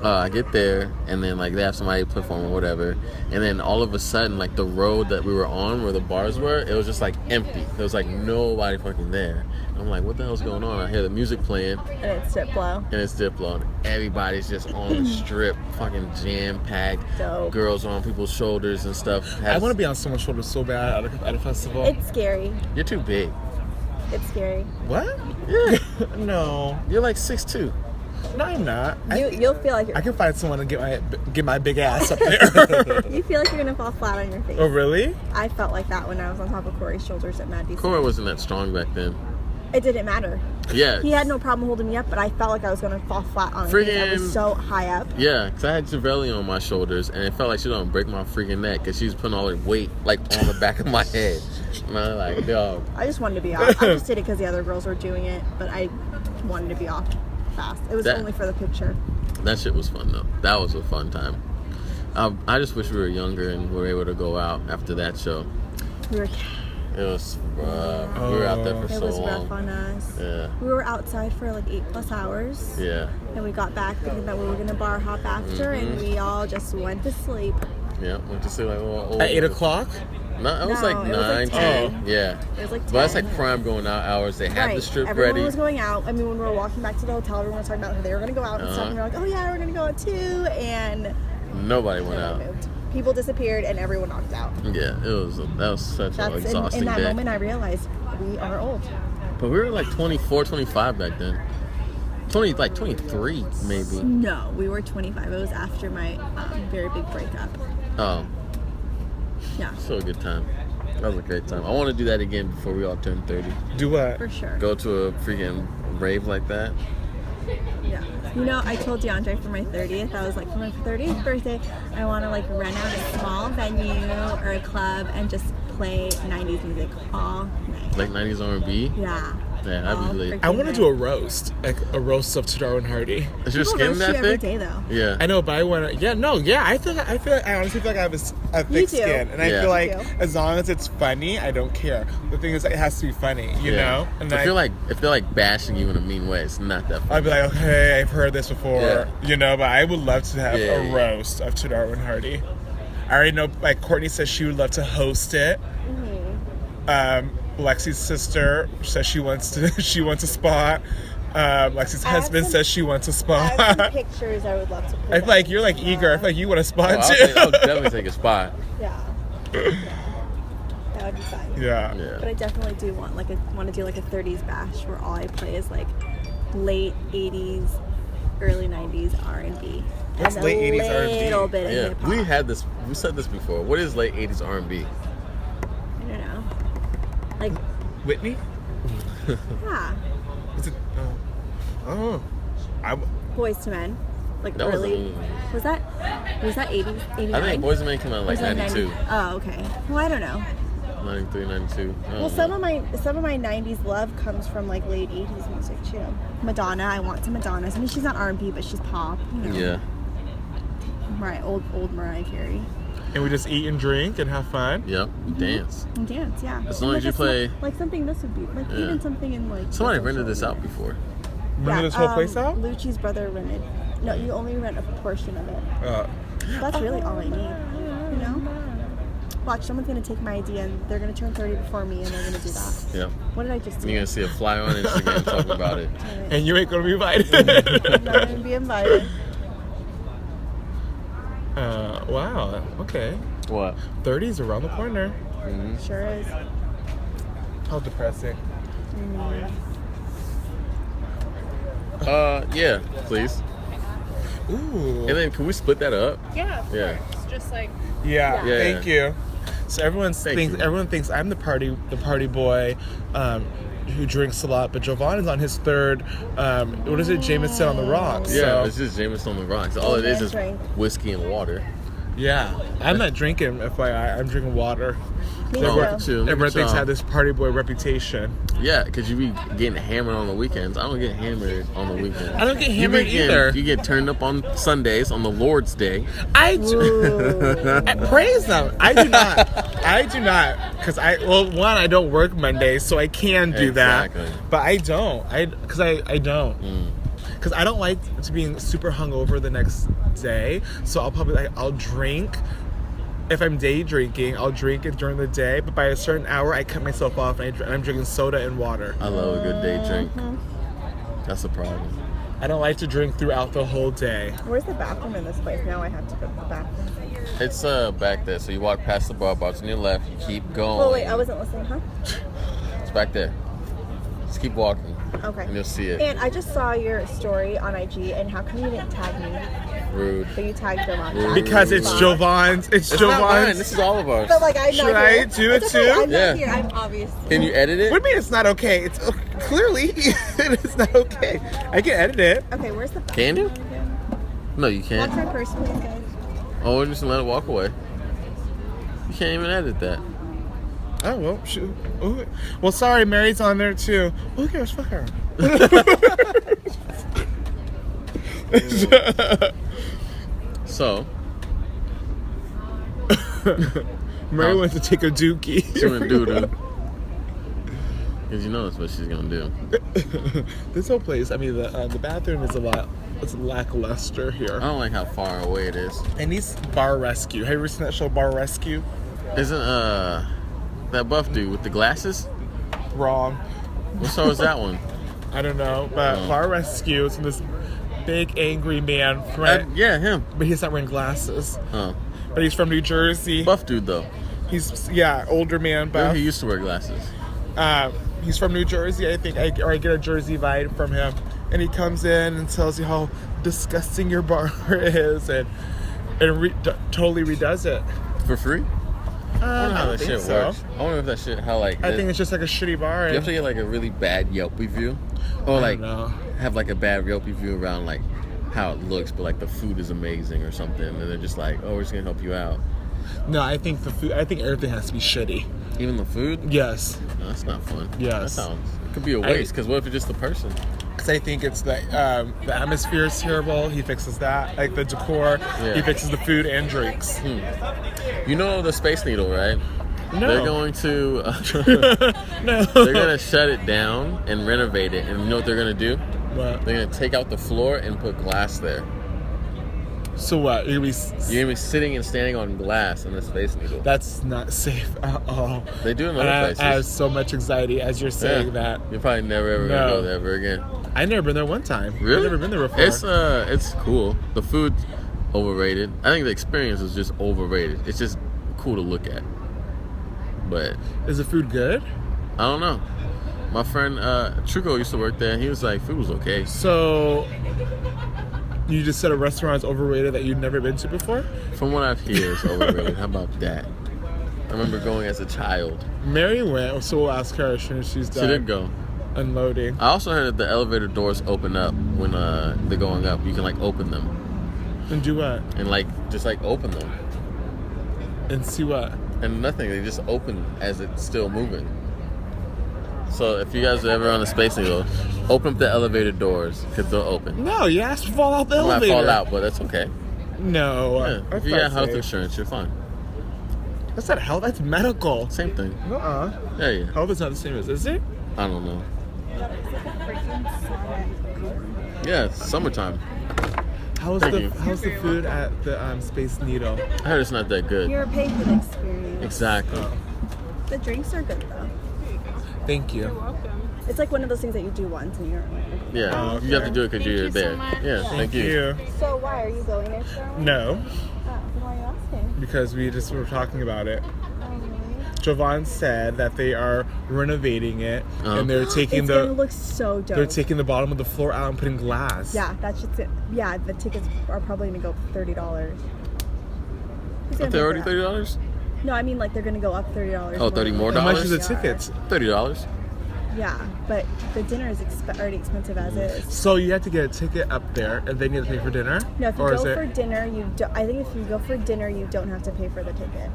I get there, and then like they have somebody perform or whatever, and then all of a sudden, like the road that we were on, where the bars were, it was just like empty. There was like nobody fucking there. And I'm like, what the hell's going on? I hear the music playing. And it's Diplo. And it's Diplo. And everybody's just on the strip, fucking jam-packed. Dope. Girls on people's shoulders and stuff. I want to be on someone's shoulder so bad at a festival. It's scary. You're too big. It's scary. What? Yeah. No. You're like 6'2". No, I'm not. You'll feel like I can find someone to get my big ass up there. you feel like you're gonna fall flat on your face. Oh really? I felt like that when I was on top of Corey's shoulders at Mad DC. Corey wasn't that strong back then. It didn't matter. Yeah. He had no problem holding me up, but I felt like I was gonna fall flat on my face. I Friggin- was so high up. Yeah, because I had Javelli on my shoulders, and it felt like she was going to break my freaking neck because she was putting all her weight, like, on the back of my head. And I was like, dog. I just wanted to be off. I just did it because the other girls were doing it, but I wanted to be off fast. It was That- only for the picture. That shit was fun, though. That was a fun time. I just wish we were younger and were able to go out after that show. We were, It was rough. We were out there for it so was rough long. on us. Yeah. We were outside for like 8+ hours. Yeah. And we got back thinking that we were gonna bar hop after, and we all just went to sleep. Yeah. Went to see like old. At 8 o'clock? No, it was No, like it was 9, like 10. 10. Yeah. It was like 10. But that's like prime going out hours. They had the strip Everyone ready. was going out. I mean, when we were walking back to the hotel, everyone was talking about how they were gonna go out and stuff. And we were like, oh yeah, we're gonna go out too. And Nobody went no out. one moved. People disappeared, and everyone knocked out. Yeah, that was such an That's exhausting in that day. moment I realized we are old. But we were like 24, 25 back then. 23 maybe. No, we were 25. It was after my very big breakup. Oh, Yeah, still a good time. That was a great time. I want to do that again before we all turn 30. Do what? for sure. Go to a freaking rave like that. Yeah. You know, I told DeAndre for my 30th, I was like, for my 30th birthday, I want to like rent out a small venue or a club and just play 90s music all night. Like 90s R&B. Yeah. Yeah, that'd all be lit. I freaking want to night. do a roast, like a roast of Tadarwin Hardy. Is your People skin roast that you every thick? day, though. Yeah. I know, but I want to. Yeah, no, yeah. I honestly feel like I have a thick do. skin, and I Yeah. feel like You do. as long as it's funny, I don't care. The thing is, it has to be funny, you know. And I feel like if they're like bashing you in a mean way, it's not that funny. I'd be like, okay, I've heard this before, Yeah. you know. But I would love to have Yeah, a yeah. roast of Tadarwin Hardy. I already know. Like Courtney says, she would love to host it. Lexi's sister says she wants a spot. Lexi's husband says she wants a spa. I have some pictures I would love to put. I feel like you're like eager. I feel like you want a spa too. I'll definitely take a spa. Yeah. That would be fun. Yeah. But I definitely do want to do like a 30s bash where all I play is like late 80s, early 90s R&B. What's and late 80s R&B? A little bit of Yeah, hip hop. we said this before. What is late 80s R&B? I don't know. Like, Whitney? yeah. Is it? Oh. Boys to Men. Like That really? Was that 80s? 89? I think Boys and Men came out in like 92. Oh, okay. Well, I don't know. 93, 92. Well, some of my 90s love comes from like late 80s music too. Madonna, I want some Madonna. I mean, she's not R&B, but she's pop. You know. Yeah. Right, old Mariah Carey. And we just eat and drink and have fun. Yep. Dance. And dance, yeah. As long as you a play. like something this would be like even something in like. Somebody rented this out before. Remember this whole place out? Lucci's brother rented. No, you only rent a portion of it. That's really all I need. You know. Watch, someone's gonna take my idea and they're gonna turn 30 before me and they're gonna do that. Yeah. What did I just do? You're gonna see a flyer on Instagram talking about it. And you ain't gonna be invited. I'm not gonna be invited. Wow. Okay. What? 30's around the corner. Mm-hmm. Sure is. How depressing. Yeah, please. Ooh. And then can we split that up? Yeah. Yeah. It's just like. Yeah. Yeah. Thank you. So everyone thinks I'm the party boy, who drinks a lot. But Jovan is on his third. What is it? Jameson on the rocks. Yeah, So, it's just Jameson on the rocks. All it is whiskey and water. yeah. I'm not drinking. FYI, I'm drinking water. Me Look too. at you. Everyone thinks I have this party boy reputation. Yeah, because you be getting hammered on the weekends. I don't get hammered on the weekends. I don't get hammered either. You get turned up on Sundays on the Lord's Day. I do. Praise them. I do not. Because I don't work Mondays, so I can do Exactly. that. But I don't. I don't. Because I don't like to being super hungover the next day. So I'll drink. If I'm day drinking, I'll drink it during the day. But by a certain hour, I cut myself off and I'm drinking soda and water. I love a good day drink. That's a problem. I don't like to drink throughout the whole day. Where's the bathroom in this place? Now I have to go to the bathroom. It's back there. So you walk past the bar, bar's on your left. You keep going. Oh wait, I wasn't listening, huh? It's back there. Just keep walking. Okay. And you'll see it. And I just saw your story on IG, and how come you didn't tag me? Rude. But you tagged them on. Rude. Because it's Jovan's. It's It's not mine. Jovan's. This is all of ours. But like I'm Should not I here. do it It's okay, too? I'm Yeah. not here. I'm obvious. Can you edit it? What do you mean it's not okay? It's clearly it's not okay. I can edit it. Okay, where's the Can you? No, you Watch can't. my purse, please, guys. Oh, we're just gonna let it walk away. You can't even edit that. Oh well, shoot. Ooh. Well, sorry, Mary's on there too. Who cares? Fuck her. So, Mary went to take a dookie. she's gonna do it. Because you know that's what she's gonna do. This whole place. I mean, the bathroom is it's lackluster here. I don't like how far away it is. And these Bar Rescue. Have you ever seen that show, Bar Rescue? Isn't that buff dude with the glasses? Wrong. What show is that one? I don't know, but Oh. Bar Rescue is this big angry man, Yeah, him. but he's not wearing glasses. Oh, But he's from New Jersey. buff dude though. He's older man, Maybe buff. he used to wear glasses. He's from New Jersey, I think. I get a Jersey vibe from him. And he comes in and tells you how disgusting your bar is, and totally redoes it. For free? I wonder how I that think shit so. works. I wonder if that shit, how like. I think it's just like a shitty bar. You have to get like a really bad Yelp review, or like know. have like a bad Yelp review around like how it looks, but like the food is amazing or something, and they're just like, oh, we're just gonna help you out. No, I think the food. I think everything has to be shitty. Even the food? Yes, No, that's not fun. Yes. That sounds. It could be a waste. Because what if it's just the person? because I think it's the atmosphere is terrible. He fixes that, like the decor. Yeah. He fixes the food and drinks. You know the Space Needle, right? No, They're going to. no. They're gonna shut it down and renovate it, and you know what they're gonna do? What? They're gonna take out the floor and put glass there. So what? You're gonna be sitting and standing on glass in the Space Needle. That's not safe at all. They do in other And places. I have so much anxiety as you're saying that. You're probably never ever gonna go there ever again. I've never been there one time. Really? I've never been there before. It's cool. The food's overrated. I think the experience is just overrated. It's just cool to look at. But Is the food good? I don't know. My friend Truco used to work there, and he was like, food was okay. So, you just said a restaurant is overrated that you've never been to before? From what I've heard, it's overrated. How about that? I remember going as a child. Mary went, so we'll ask her as soon as she's done. She did go. Unloading. I also heard that the elevator doors open up when they're going up. You can like open them And do what? and like just like open them And see what? and nothing. They just open as it's still moving. So if you guys are ever on a Space Needle, open up the elevator doors because they'll open. No, you asked to fall out the You might elevator. fall out, but that's okay. No. Yeah. that's If you not got health safe. insurance, you're fine. That's not health, that's medical. Same thing. Uh-uh. Yeah. Health is not the same as, is it? I don't know. Yeah, it's summertime. How's Thank the you. how's the food at the Space Needle? I heard it's not that good. You're paying for the experience. Exactly. The drinks are good though. Thank you. It's like one of those things that you do once and you're like, Yeah, Oh, you have to okay. do it because Thank you're you so there. much. Yeah, thank you. so why are you going there, Sherwin? No, Oh, why are you asking? because we just were talking about it. Jovan said that they are renovating it and they're taking It's gonna look so dope. they're taking the bottom of the floor out and putting glass. Yeah, that's just it. Yeah, the tickets are probably gonna go up $30. Aren't they already $30? No, I mean like they're gonna go up $30. Oh, 30 more How much dollars? is the tickets? $30. Yeah, but the dinner is already expensive as is. So you have to get a ticket up there and then you have to pay for dinner? No, if you Or go is it- for dinner, I think if you go for dinner, you don't have to pay for the ticket.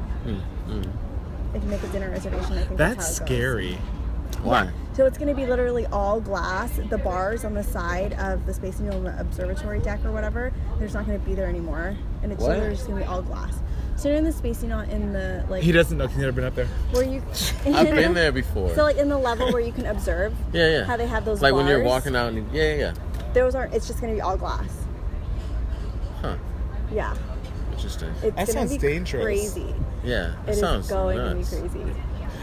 If you make a dinner reservation, I think That's how it goes. scary. Why? So it's going to be literally all glass. The bars on the side of the Space Needle Observatory deck or whatever, there's not going to be there anymore, and it's What? literally just going to be all glass. So you're in the Space Needle in the like He doesn't know, he's never been up there. where you. I've been there before. So like in the level where you can observe. Yeah. How they have those. Like when you're bars, walking out and yeah. Those aren't. It's just going to be all glass. Huh. Yeah. Interesting. It's That going sounds to be dangerous. crazy. Yeah. It is sounds going nuts. to be crazy.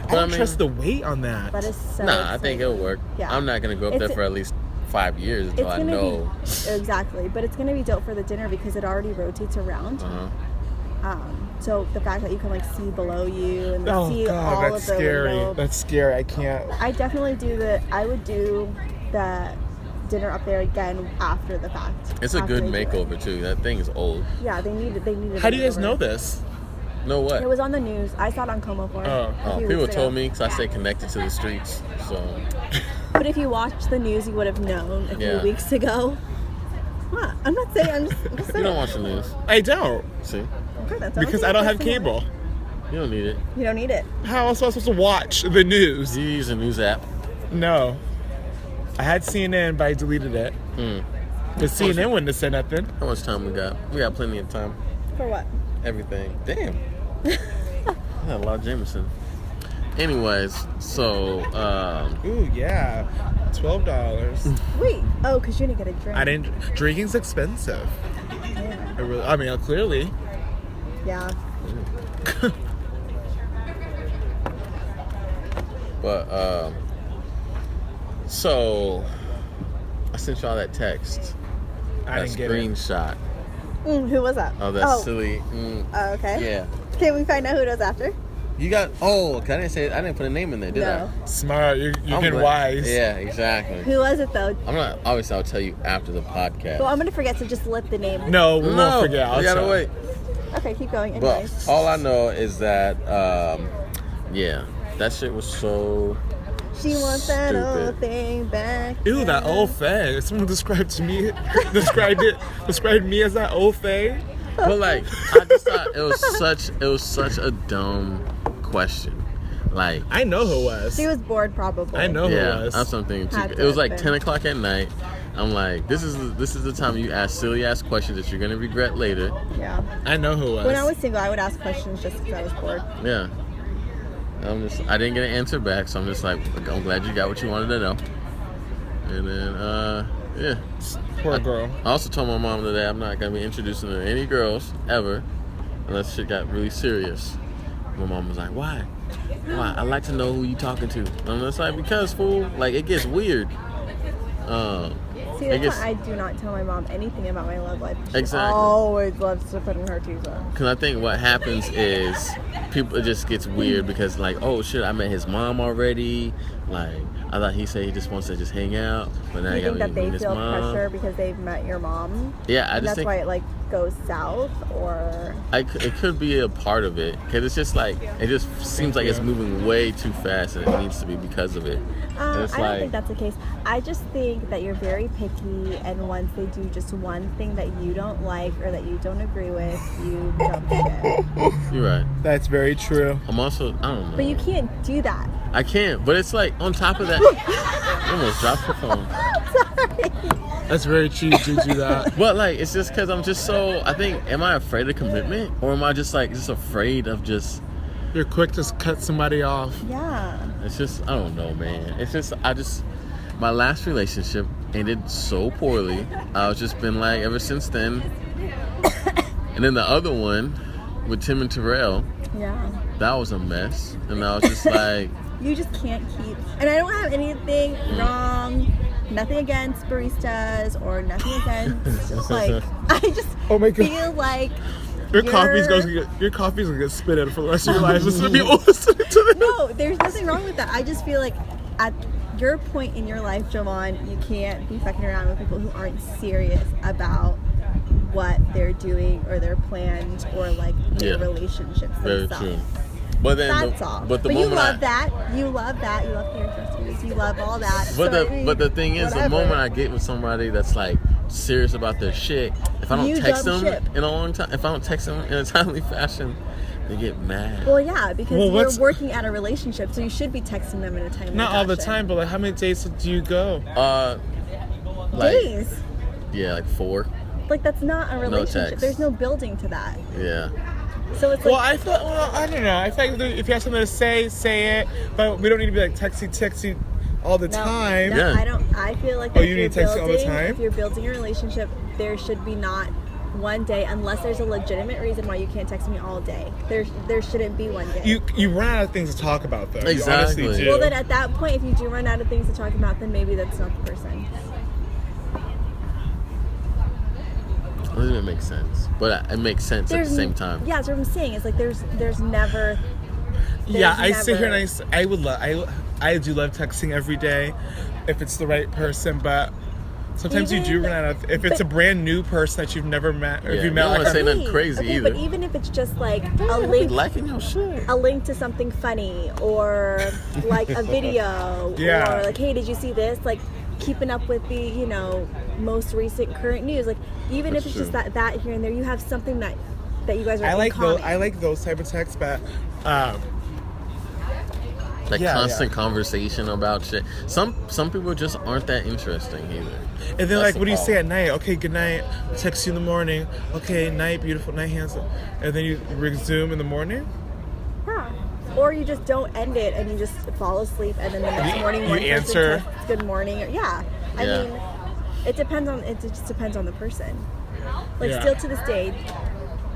I don't mean- trust the weight on that. That is so. Nah, I think it'll work. Yeah. I'm not gonna go up there It's- for at least 5 years until I know. Be exactly, but it's gonna be dope for the dinner because it already rotates around. So the fact that you can like see below you and Oh see all god, that's of the scary. window. That's scary. I can't. I definitely I would do the dinner up there again after the fact. It's a after good they do it. makeover too. That thing is old. Yeah, they needed. How do you guys know this? Know what? It was on the news. I saw it on Como for. Oh. a few People weeks told ago. me because I stay connected to the streets. So But if you watched the news, you would have known a few Yeah. weeks ago. What? I'm not saying. I'm just you saying. don't watch the news. I don't. See, Okay, that's Because okay. I don't have That's fine. cable. you don't need it. You don't need it. How else am I supposed to watch the news? You use a news app. No. I had CNN, but I deleted it. Because CNN wouldn't have said nothing. How much time we got? We got plenty of time. For what? Everything. Damn. I had a lot of Jameson. Anyways, so Ooh, yeah. $12. Wait. Oh, because you didn't get a drink. I didn't. Drinking's expensive. I mean, clearly. Yeah. but so I sent y'all that text. I That didn't get it. screenshot Who was that? of that silly. Oh, okay. Yeah. Can we find out who it was after? You got. Oh, okay, I didn't say. I didn't put a name in there, did No. Smart. You're I? I'm getting glad- wise. Yeah, exactly. Who was it though? I'm not. Obviously, I'll tell you after the podcast. Well, I'm gonna forget, so just let the name. No, we won't forget. You I'll gotta tell. wait. Okay, keep going. But Anyways. all I know is that, yeah, that shit was so. She wants that stupid. old thing back. Ew, that old thing. Someone described me as that old thing. But like, I just thought it was such a dumb question. Like, I know who it was. She was bored, probably. I know who yeah, it was. that's something too. Had It to was have like been. 10 o'clock at night. I'm like, this is the time you ask silly ass questions that you're gonna regret later. Yeah. I know who it was. When I was single, I would ask questions just because I was bored. Yeah. I didn't get an answer back, so I'm just like, I'm glad you got what you wanted to know. And then, Yeah. Poor girl. I also told my mom today I'm not gonna be introducing her to any girls ever unless shit got really serious. My mom was like, "Why? Why? I like to know who you talking to." And I'm just like, "Because, fool, like it gets weird." See, that's why I do not tell my mom anything about my love life. She Exactly. always loves to put in her 2 cents. Because I think what happens is it just gets weird because like, oh shit, I met his mom already. Like I thought he said he just wants to just hang out, but now You think that they his feel mom. pressure because they've met your mom? Yeah, I And just that's think why it like goes south, or it could be a part of it because it's just like it just seems like it's moving way too fast and it needs to be because of it. And it's I don't think that's the case. I just think that you're very picky, and once they do just one thing that you don't like or that you don't agree with, you jump ship. You're right. That's very true. I'm also I don't know. But you can't do that. I can't. But it's like on top of that, you almost dropped your phone. Sorry. That's very true to do that. But like it's just because I'm just so I think am I afraid of commitment or am I just like just afraid of just You're quick to cut somebody off. Yeah. it's just I don't know, man. It's just my last relationship ended so poorly. I've just been like ever since then. And then the other one with Tim and Terrell, Yeah. that was a mess. And I was just like You just can't keep. And I don't have anything wrong. Nothing against baristas or nothing against. Like I just Oh my God. feel like Your coffee's gonna get spit out for the rest of your life. Listen to people listening to this. No, there's nothing wrong with that. I just feel like at your point in your life, Jovan, you can't be fucking around with people who aren't serious about what they're doing or their plans or like their relationships very themselves. true. But then That's all. But you love that. You love that. You love characteristics. You love all that. But the thing is, whatever. the moment I get with somebody that's like serious about their shit, if I don't You text jump them ship. in a long time, if I don't text them in a timely fashion, they get mad. Well, yeah, because Well, you're what's- working at a relationship, so you should be texting them in a timely Not all the fashion. time, but like how many days do you go? Like Days. yeah, like 4. Like that's not a relationship. text. There's no building to that. Yeah. So it's like Well, I don't know. I feel like if you have something to say it. But we don't need to be like texty all the time. No, Yeah. I feel like Oh, if you you're need to text all the building- time? If you're building a relationship, there should be not one day, unless there's a legitimate reason why you can't text me all day. There shouldn't be one day. You run out of things to talk about, though. Exactly. You honestly do. Well, then at that point, if you do run out of things to talk about, then maybe that's not the person. It doesn't make sense, but it makes sense at the same time. Yeah, that's what I'm saying. It's like there's never. Yeah, there's I sit here never- and I do love texting every day if it's the right person, but sometimes you do Even- run out of if it's a brand new person that you've never met or if Yeah, you you met don't like wanna say a, nothing crazy okay, either. But even if it's just like a Be link, liking your shit. a link to something funny or like a video Yeah. or like, hey, did you see this? Like keeping up with the most recent current news. Like even That's if it's true. just that here and there, you have something that you guys are I in like common. those I like those type of texts, but Like Yeah, constant yeah. conversation about shit. Some people just aren't that interesting either. and then That's like the what do you say problem. at night? Okay, good night. I'll text you in the morning. Okay, night, beautiful, night, handsome. And then you resume in the morning? Yeah. Or you just don't end it and you just fall asleep and then the next morning you one person answer. texts good morning. Or, yeah. I Yeah. mean, it just depends on the person. Like Yeah. still to this day,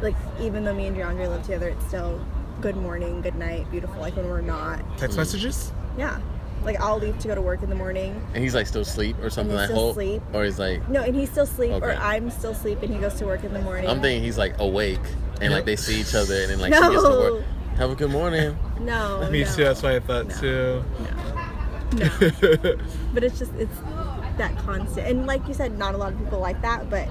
like even though me and DeAndre live together, it's still good morning, good night, beautiful. Like when we're not. Text messages? Yeah. Like I'll leave to go to work in the morning. And he's like still asleep or something. he's I still hope. asleep. Or he's like, No, and he's still asleep or Okay. I'm still asleep and he goes to work in the morning. I'm thinking he's like awake and like they see each other and then like she No. gets to work. Have a good morning. No. Me no, too, that's what I thought No. too. No. But it's that constant, and like you said, not a lot of people like that, but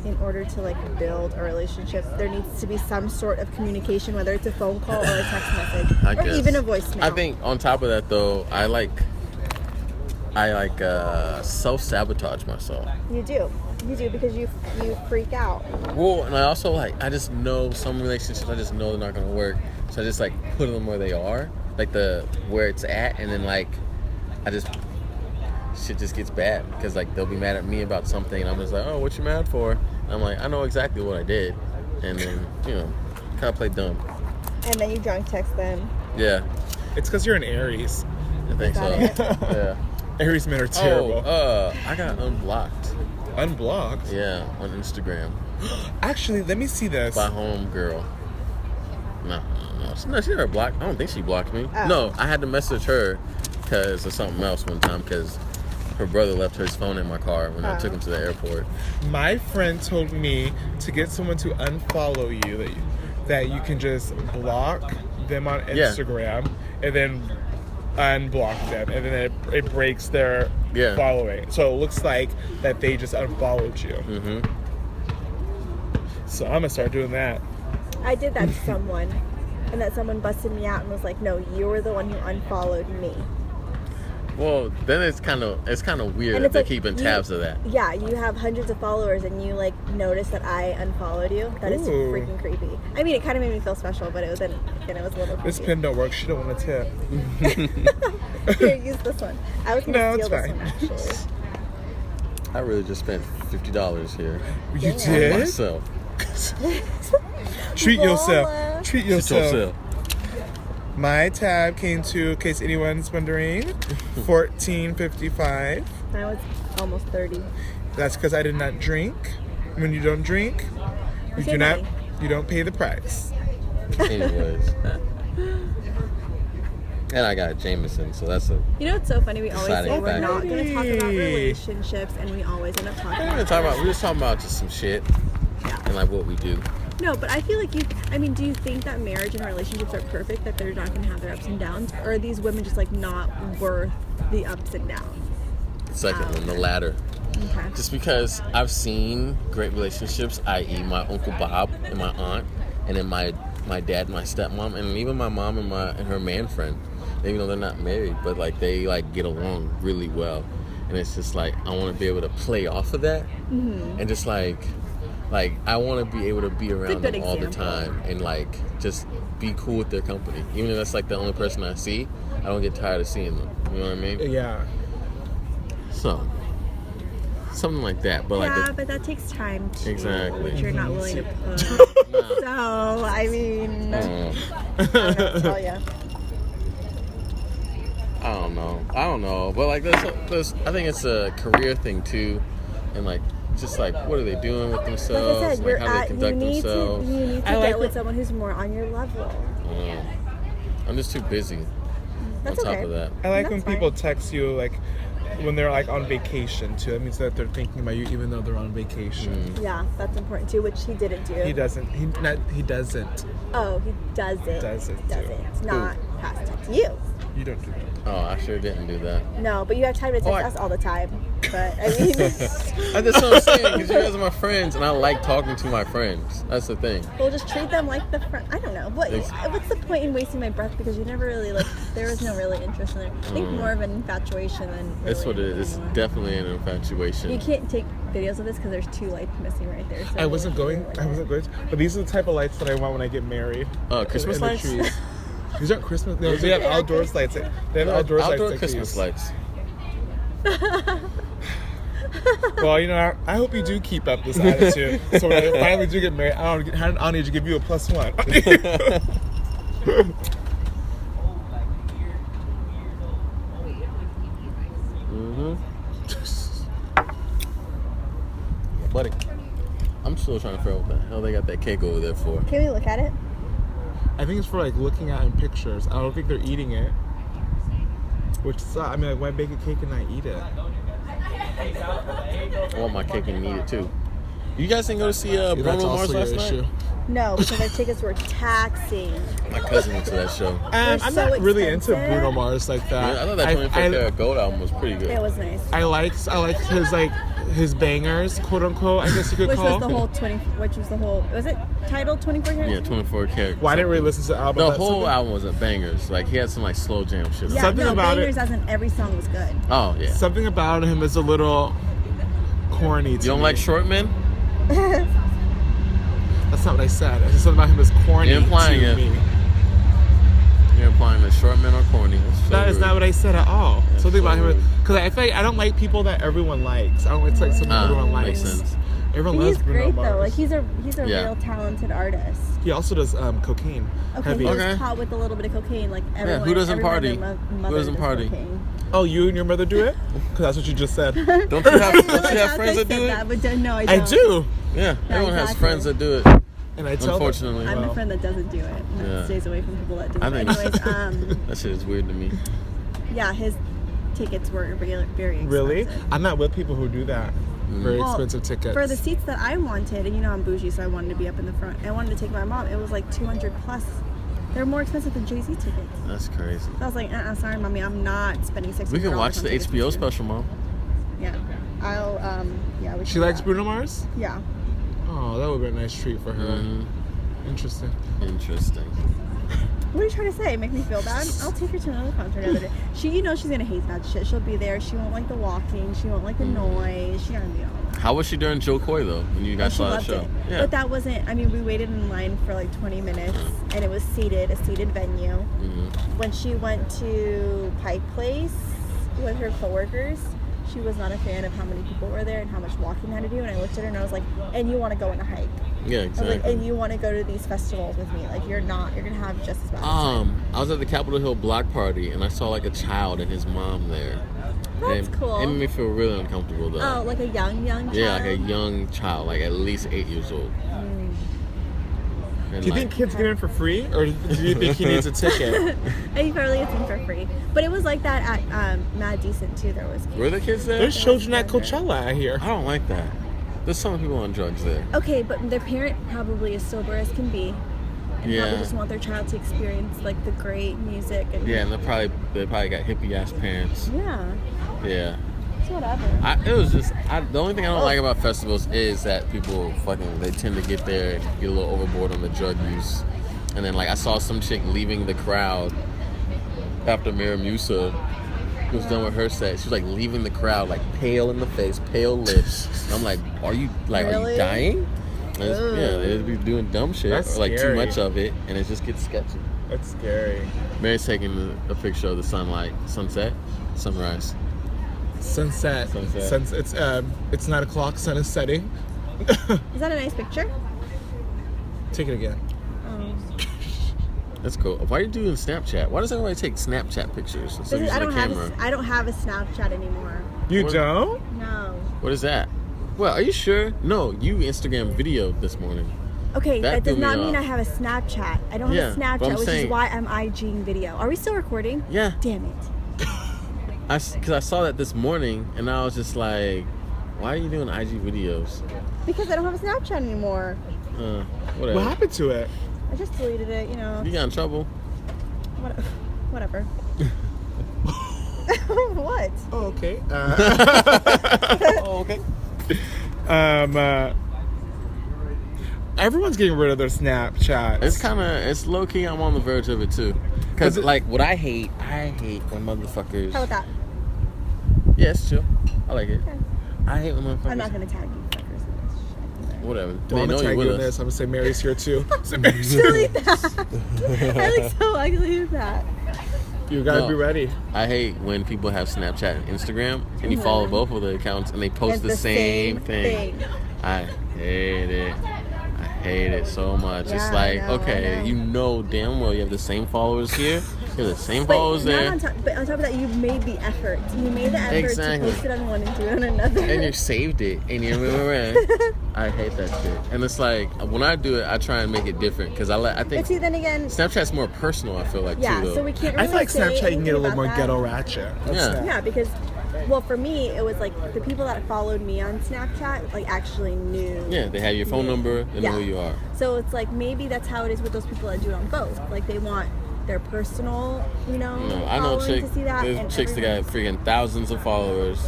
in order to like build a relationship, there needs to be some sort of communication, whether it's a phone call or a text message I or guess. even a voicemail. I think on top of that though, I like self-sabotage myself. you do because you freak out. Well, and I also I just know some relationships I just know they're not gonna work, so I just like put them where they are, like where it's at, and then like shit just gets bad because like they'll be mad at me about something, and I'm just like, oh, what you mad for? And I'm like, I know exactly what I did, and then kind of play dumb. And then you drunk text them. Yeah, It's because you're an Aries. I think so. Is that Yeah. Aries men are terrible. I got unblocked. Unblocked? Yeah, on Instagram. Actually, let me see this. By homegirl. No, she never blocked. I don't think she blocked me. Oh. No, I had to message her because of something else one time because her brother left his phone in my car when I took him to the airport. My friend told me to get someone to unfollow you, that you can just block them on Instagram and then unblock them, and then it breaks their following. So it looks like that they just unfollowed you. Mm-hmm. So I'm gonna start doing that. I did that to someone, and that someone busted me out and was like, "No, you were the one who unfollowed me." Well, then it's kind of weird And that they're like, keeping tabs of that. Yeah, you have hundreds of followers, and you like notice that I unfollowed you. That is freaking creepy. I mean, it kind of made me feel special, but it was a little creepy. This pen don't work. She don't want to tip. Here, use this one. I was gonna steal this one actually. I really just spent $50 here. You On did? myself. Treat yourself. Voila. Treat Sit yourself. yourself. My tab came to, in case anyone's wondering, $14.55. Mine was almost 30. That's because I did not drink. When you don't drink, you Save do not. money. You don't pay the price. Anyways. And I got Jameson, so that's a... You know what's so funny? We always say Deciding we're factor. not going to talk about Hey. relationships, and we always end up talking I didn't about even talk about... We were just talking about just some shit. And like what we do. No, but I feel like do you think that marriage and relationships are perfect, that they're not going to have their ups and downs? Or are these women just like not worth the ups and downs? The second one, the latter. Okay. Just because I've seen great relationships, i.e. my Uncle Bob and my aunt, and then my dad and my stepmom, and even my mom and her man friend. Even though they're not married, but like they like get along really well. And it's just like I want to be able to play off of that. Mm-hmm. And just like I want to be able to be around them all the example. time and like just be cool with their company. Even if that's like the only person I see, I don't get tired of seeing them. You know what I mean? Yeah. So something like that. But like but that takes time too. Exactly. Which you're not willing to put. So I mean, I don't know what to tell you. I don't know. But like there's I think it's a career thing too, and like just like what are they doing with Like themselves? I said, you're how they at. conduct You need themselves. to get with someone who's more on your level. I'm just too busy. That's on top okay. of that. I like That's when fine. people text you like when they're like on vacation too. That means that they're thinking about you even though they're on vacation. Yeah, that's important too, which he didn't do. He doesn't. He doesn't. Oh, he doesn't. Doesn't do. Doesn't. Not past tense. You. You don't do that. Oh, I sure didn't do that. No, but you have time to text us all the time. But I mean, That's what I'm saying, because you guys are my friends, and I like talking to my friends. That's the thing. we'll just treat them like the friend. I don't know. What's the point in wasting my breath? Because you never really there was no really interest in it. I think more of an infatuation than. Really That's what it is. It's anymore. definitely an infatuation. You can't take videos of this because there's 2 lights missing right there. So I wasn't going. But these are the type of lights that I want when I get married. Christmas In the lights? trees. These aren't Christmas. No, they have outdoors lights. They have outdoors lights. Outdoor like Christmas these. lights. Well, you know, I hope you do keep up this attitude. So when I finally do get married, I don't need to give you a +1. Buddy, I'm still trying to figure out what the hell they got that cake over there for. Can we look at it? I think it's for like looking at in pictures. I don't think they're eating it. Which sucks. I mean, like, why bake a cake and not eat it? I want my cake and eat it too. You guys didn't go to see That's Bruno Mars also last your issue. night? No, because our tickets were taxing. My cousin went to that show. I'm so not really into expensive. Bruno Mars like that. I thought that 24 Karat Gold album was pretty good. It was nice. I like his bangers, quote unquote. I guess you could Which call. was the whole 20. Which was the whole. Was it titled 24 Karat? Yeah, 24 Karat. Well, I didn't really listen to the album. The but whole something- album wasn't bangers. Like he had some like slow jam shit. on it. Yeah, Something no, about bangers it- as in every song was good. Oh yeah. Something about him is a little corny to You don't me. like short men? That's not what I said. I said something about him is corny You're implying to it. me. You're implying that short men are corny. That's so That is rude. not what I said at all. That's Something so about him rude. because I feel like I don't like people that everyone likes. I don't like something everyone Makes likes. sense. Everyone He's loves Bruno great Mars. though. Like he's a Yeah. real talented artist. He also does cocaine. Okay, Heavy. he Okay. was caught with a little bit of cocaine. Like everyone. who doesn't everyone party? and their Who mother doesn't does party? cocaine. Oh, you and your mother do it? Because that's what you just said. Don't you have, don't you have friends that do it? That, but no, I I don't. do. Yeah, everyone has exactly. friends that do it. And I tell Unfortunately. I'm them. the friend that doesn't do it. And that Yeah. stays away from people that do I it. think Anyways, that shit is weird to me. yeah, his tickets were very expensive. Really? I'm not with people who do that. Very Well, expensive tickets. For the seats that I wanted, and you know I'm bougie, so I wanted to be up in the front. I wanted to take my mom. It was like 200 plus. They're more expensive than Jay-Z tickets. That's crazy. So I was like, sorry, mommy, I'm not spending $600. We can watch on the tickets HBO this year. special, Mom. Yeah, I'll yeah. We She can do likes that. Bruno Mars? Yeah. Oh, that would be a nice treat for her. Mhm. Interesting. Interesting. What are you trying to say? Make me feel bad? I'll take her to another concert another day. You know she's gonna hate that shit. She'll be there. She won't like the walking. She won't like the noise. She gonna be all that. How was she during Joe Coy though? When you guys She saw that loved show? it. Yeah. But that wasn't. I mean, we waited in line for like 20 minutes, and it was a seated venue. Mhm. When she went to Pike Place with her coworkers, she was not a fan of how many people were there and how much walking they had to do. And I looked at her and I was like, "And you want to go on a hike? Yeah, I was like, exactly. and you want to go to these festivals with me? Like, you're not. You're gonna have just as bad." I was at the Capitol Hill block party and I saw like a child and his mom there. That's And cool. It made me feel really uncomfortable though. Oh, like a young child. Yeah, like a young child, like at least 8 years old. And Do you think kids get in for free? Or do you think he needs a ticket? He probably gets in for free. But it was like that at Mad Decent too. There was kids. were there kids there? There's children at Coachella, I hear. I don't like that. There's some people on drugs there. Okay, but their parent probably as sober as can be, and Yeah. probably just want their child to experience like the great music and Yeah, and they probably got hippie ass parents. yeah, Yeah. it's whatever. It was just the only thing I don't like about festivals is that people they tend to get there and get a little overboard on the drug use, and then like I saw some chick leaving the crowd after Miriam Musa was done with her set. She was like leaving the crowd like pale in the face, pale lips. And I'm like, are you Really? dying? And yeah, they'd be doing dumb shit That's or like too scary. much of it, and it just gets sketchy. That's scary. Mary's taking a picture of the sunset, sunrise. Sunset. It's 9 o'clock. Sun is setting. Is that a nice picture? Take it again. Oh. That's cool. Why are you doing Snapchat? Why does everybody take Snapchat pictures instead of I using don't a have camera? I don't have a Snapchat anymore. You What- don't? No. What is that? Well, are you sure? No, you Instagram video this morning. Okay, That that does threw me not mean off. I have a Snapchat. I don't Yeah, have a but I'm Snapchat, which saying- is why I'm IGing video. Are we still recording? Yeah. Damn it. Because I saw that this morning, and I was just like, why are you doing IG videos? Because I don't have a Snapchat anymore. Whatever. What happened to it? I just deleted it, you know. You got in trouble? Whatever. What? Oh, okay. Oh, okay. Everyone's getting rid of their Snapchats. It's low key. I'm on the verge of it too. Because like what I hate when motherfuckers. How about that? Yeah, it's chill. I like it. Okay. I hate when motherfuckers. I'm not gonna tag you fuckers in this shit. Whatever. Well, They I'm know gonna you're tag with you in us. this. I'm gonna say Mary's here too. Say Mary's here. Delete that. I look so ugly with that. You gotta No. be ready. I hate when people have Snapchat and Instagram and you follow both of the accounts and they post It's the same thing. I hate it. I hate it so much. Yeah, it's I like, know, okay, I know. you know damn well you have the same followers here, you have the same But, followers not there, on top, but on top of that, you made the effort. You made the effort Exactly. to post it on one and do it on another. and you saved it, and you I hate that shit. And it's like, when I do it, I try and make it different because I But think see, then again, Snapchat's more personal, I feel like, yeah, too, though. so we can't I really feel like say Snapchat you can anything get a little about more that. ghetto ratchet. That's Yeah. Snap. Yeah, because, well, for me, it was like the people that followed me on Snapchat, like, actually knew. Yeah, they have your phone number, they know Yeah. who you are. So it's like maybe that's how it is with those people that do it on both. Like, they want their personal, you know, No, I know following to see that. there's and chicks that got everyone's- freaking thousands of followers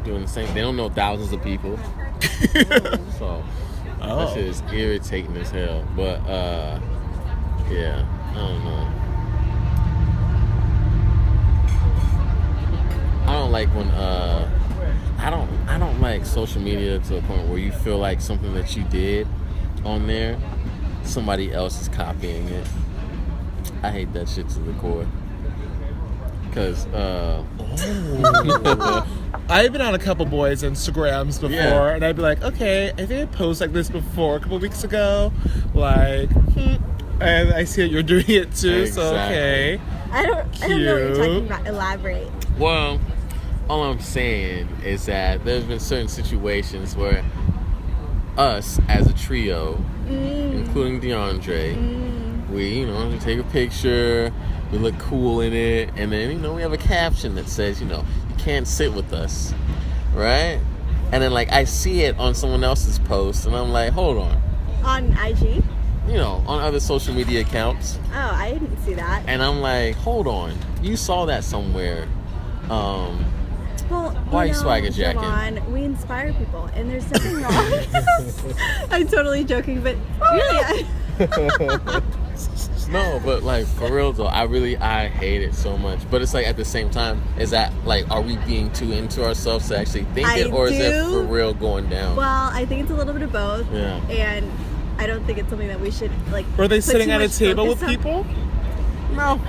doing the same. They don't know thousands of people. So that shit is irritating as hell. But yeah, I don't know. I don't like when I don't like social media to a point where you feel like something that you did on there, somebody else is copying it. I hate that shit to the core. Because, I've been on a couple boys' Instagrams before, Yeah. and I'd be like, okay, I think I posted like this before a couple weeks ago, like, and I see that you're doing it too, so okay. I don't know what you're talking about. Elaborate. well, all I'm saying is that there's been certain situations where us as a trio, including DeAndre, we take a picture, we look cool in it, and then we have a caption that says you can't sit with us, right? And then like I see it on someone else's post, and I'm like, hold on, On IG? on other social media accounts, Oh, I didn't see that. and I'm like, hold on, you saw that somewhere. Well, Why are you swagger jacking? Jovan, we inspire people, and there's nothing wrong. I'm totally joking, but really, No, but like for real though, I hate it so much. But it's like at the same time, is that like, are we being too into ourselves to actually think it, or is it for real going down? Well, I think it's a little bit of both. Yeah. And I don't think it's something that we should like. Were they put sitting too at a much table with focus on. people? No,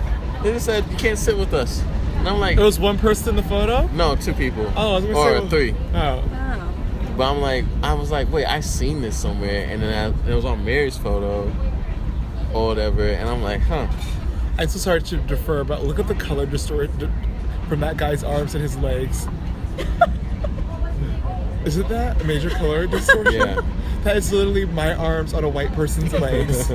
they just said you can't sit with us, and I'm like, There was one person in the photo? no, 2 people, Oh, I was gonna or say 3. Oh. Oh. But I was like, wait, I seen this somewhere, and then it was on Mary's photo or whatever, and I'm like, huh. I'm so sorry to defer, but look at the color distortion from that guy's arms and his legs. Isn't that a major color distortion? Yeah. That is literally my arms on a white person's legs.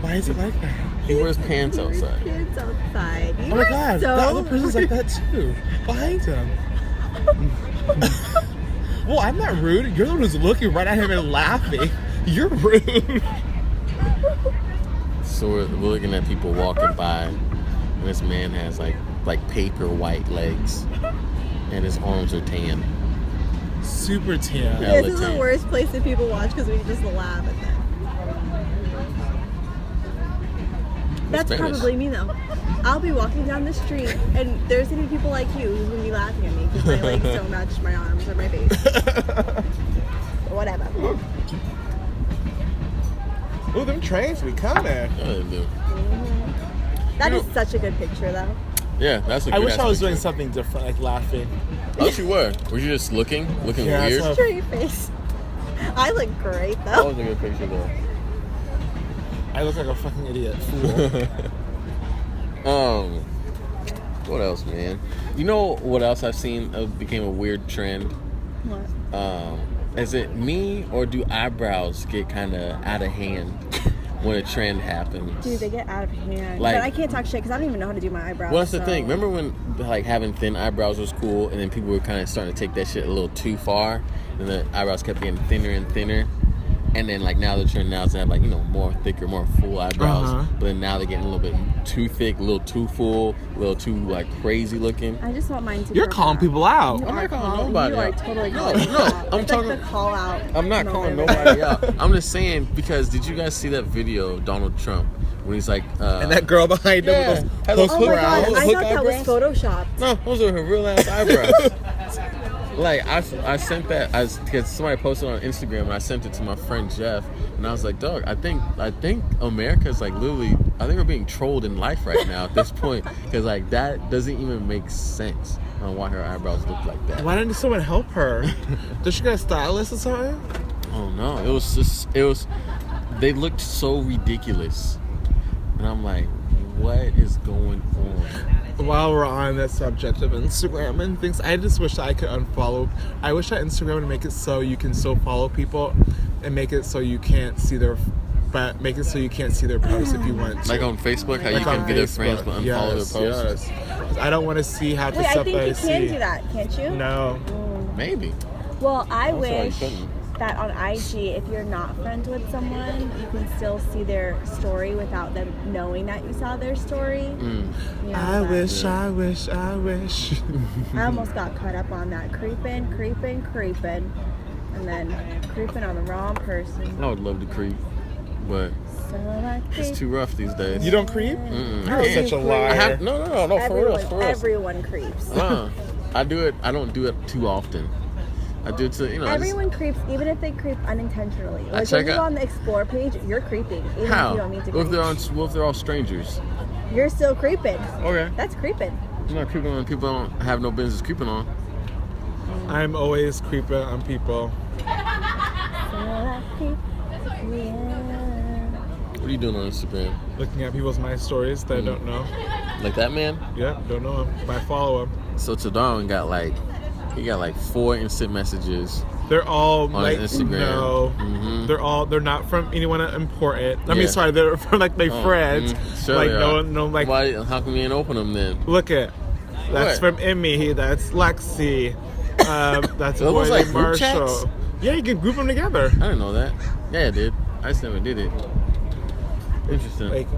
Why is it like that? He wears pants outside. Kids outside. You Oh my are god, so that other person's like that too. Behind him. Well, I'm not rude. You're the one who's looking right at him and laughing. You're rude. So we're looking at people walking by, and this man has like paper white legs, and his arms are tan. Super tan. Yeah. This is the worst place that people watch because we just laugh at them. That's Spanish. probably me though. I'll be walking down the street and there's gonna be people like you who's gonna be laughing at me because my legs don't match my arms or my face. Whatever. Oh, them trains be coming. Yeah, they do. That is such a good picture though. Yeah, that's a I good wish I was doing picture. something different, like laughing. Oh, you were. Were you just looking Yeah, weird? that's Show your face. I look great That though. was a good picture though. I look like a fucking idiot. Fool. What else, man? You know what else I've seen became a weird trend? What? Is it me, or do eyebrows get kind of out of hand when a trend happens? Dude, they get out of hand. Like- but I can't talk shit because I don't even know how to do my eyebrows. Well, that's the so- thing. Remember when like having thin eyebrows was cool, and then people were kind of starting to take that shit a little too far, and the eyebrows kept getting thinner and thinner. And then like now the trend now is to have like more thicker, more full eyebrows. Uh-huh. But then now they're getting a little bit too thick, a little too full, a little too like crazy looking. I just want mine to. You're grow calling back. people out. You I'm are not calling calling- nobody You are out. totally No, calling no, people out. I'm It's talking- like the call out. I'm not calling moment. nobody out. I'm just saying because did you guys see that video of Donald Trump when he's like And that girl behind him Yeah. with Had those those Oh my god, Those I hook thought that was eyebrows? photoshopped. No, those are her real ass eyebrows. Like I sent that because somebody posted on Instagram and I sent it to my friend Jeff and I was like, dog, I think America's like literally, I think we're being trolled in life right now at this point because like that doesn't even make sense on why her eyebrows look like that. Why didn't someone help her? Does she got a stylist or something? Oh no, they looked so ridiculous and I'm like, what is going on? While we're on that subject of Instagram and things, I just wish I could unfollow. I wish that Instagram would make it so you can still follow people, and make it so you can't see their, but make it so you can't see their posts if you want to. Like on Facebook, how Like you can on be their friends Facebook. but unfollow their posts. Yes. I don't want to see half the Wait, I stuff think that I you see. can do that, can't you? No. Maybe. Well, I Also, I wish couldn't. that on IG, if you're not friends with someone, you can still see their story without them knowing that you saw their story. You know, I that- wish. I almost got caught up on that. Creeping, and then creeping on the wrong person. I would love to creep, but So I creep. it's too rough these days. You don't creep? Mm-mm. You're such a liar. No, for real. Everyone creeps. I do it. I don't do it too often. I do it to I just- Everyone creeps, even if they creep unintentionally. Like check when you're out- on the explore page, you're creeping, even if How? you don't mean to What creep. if they're all strangers? You're still creeping. Okay. That's creeping. You're not creeping on people don't have no business creeping on. I'm always creeping on people. What are you doing on Instagram? Looking at people's My Stories that I don't know. Like that man? Yeah, don't know him, but I follow him. So Tadarwin got like 4 instant messages. They're all on like Instagram. No, they're not from anyone important. I mean, Yeah. sorry, they're from like my friends. Sure Like they are. no one, no like. Why? How come you ain't open them then? Look at that's What? from Emmy. That's Lexi. That's Those Boy like named group chats? Marshall. Yeah, you can group them together. I didn't know that. Yeah, I did. I just never did it. Interesting. Like,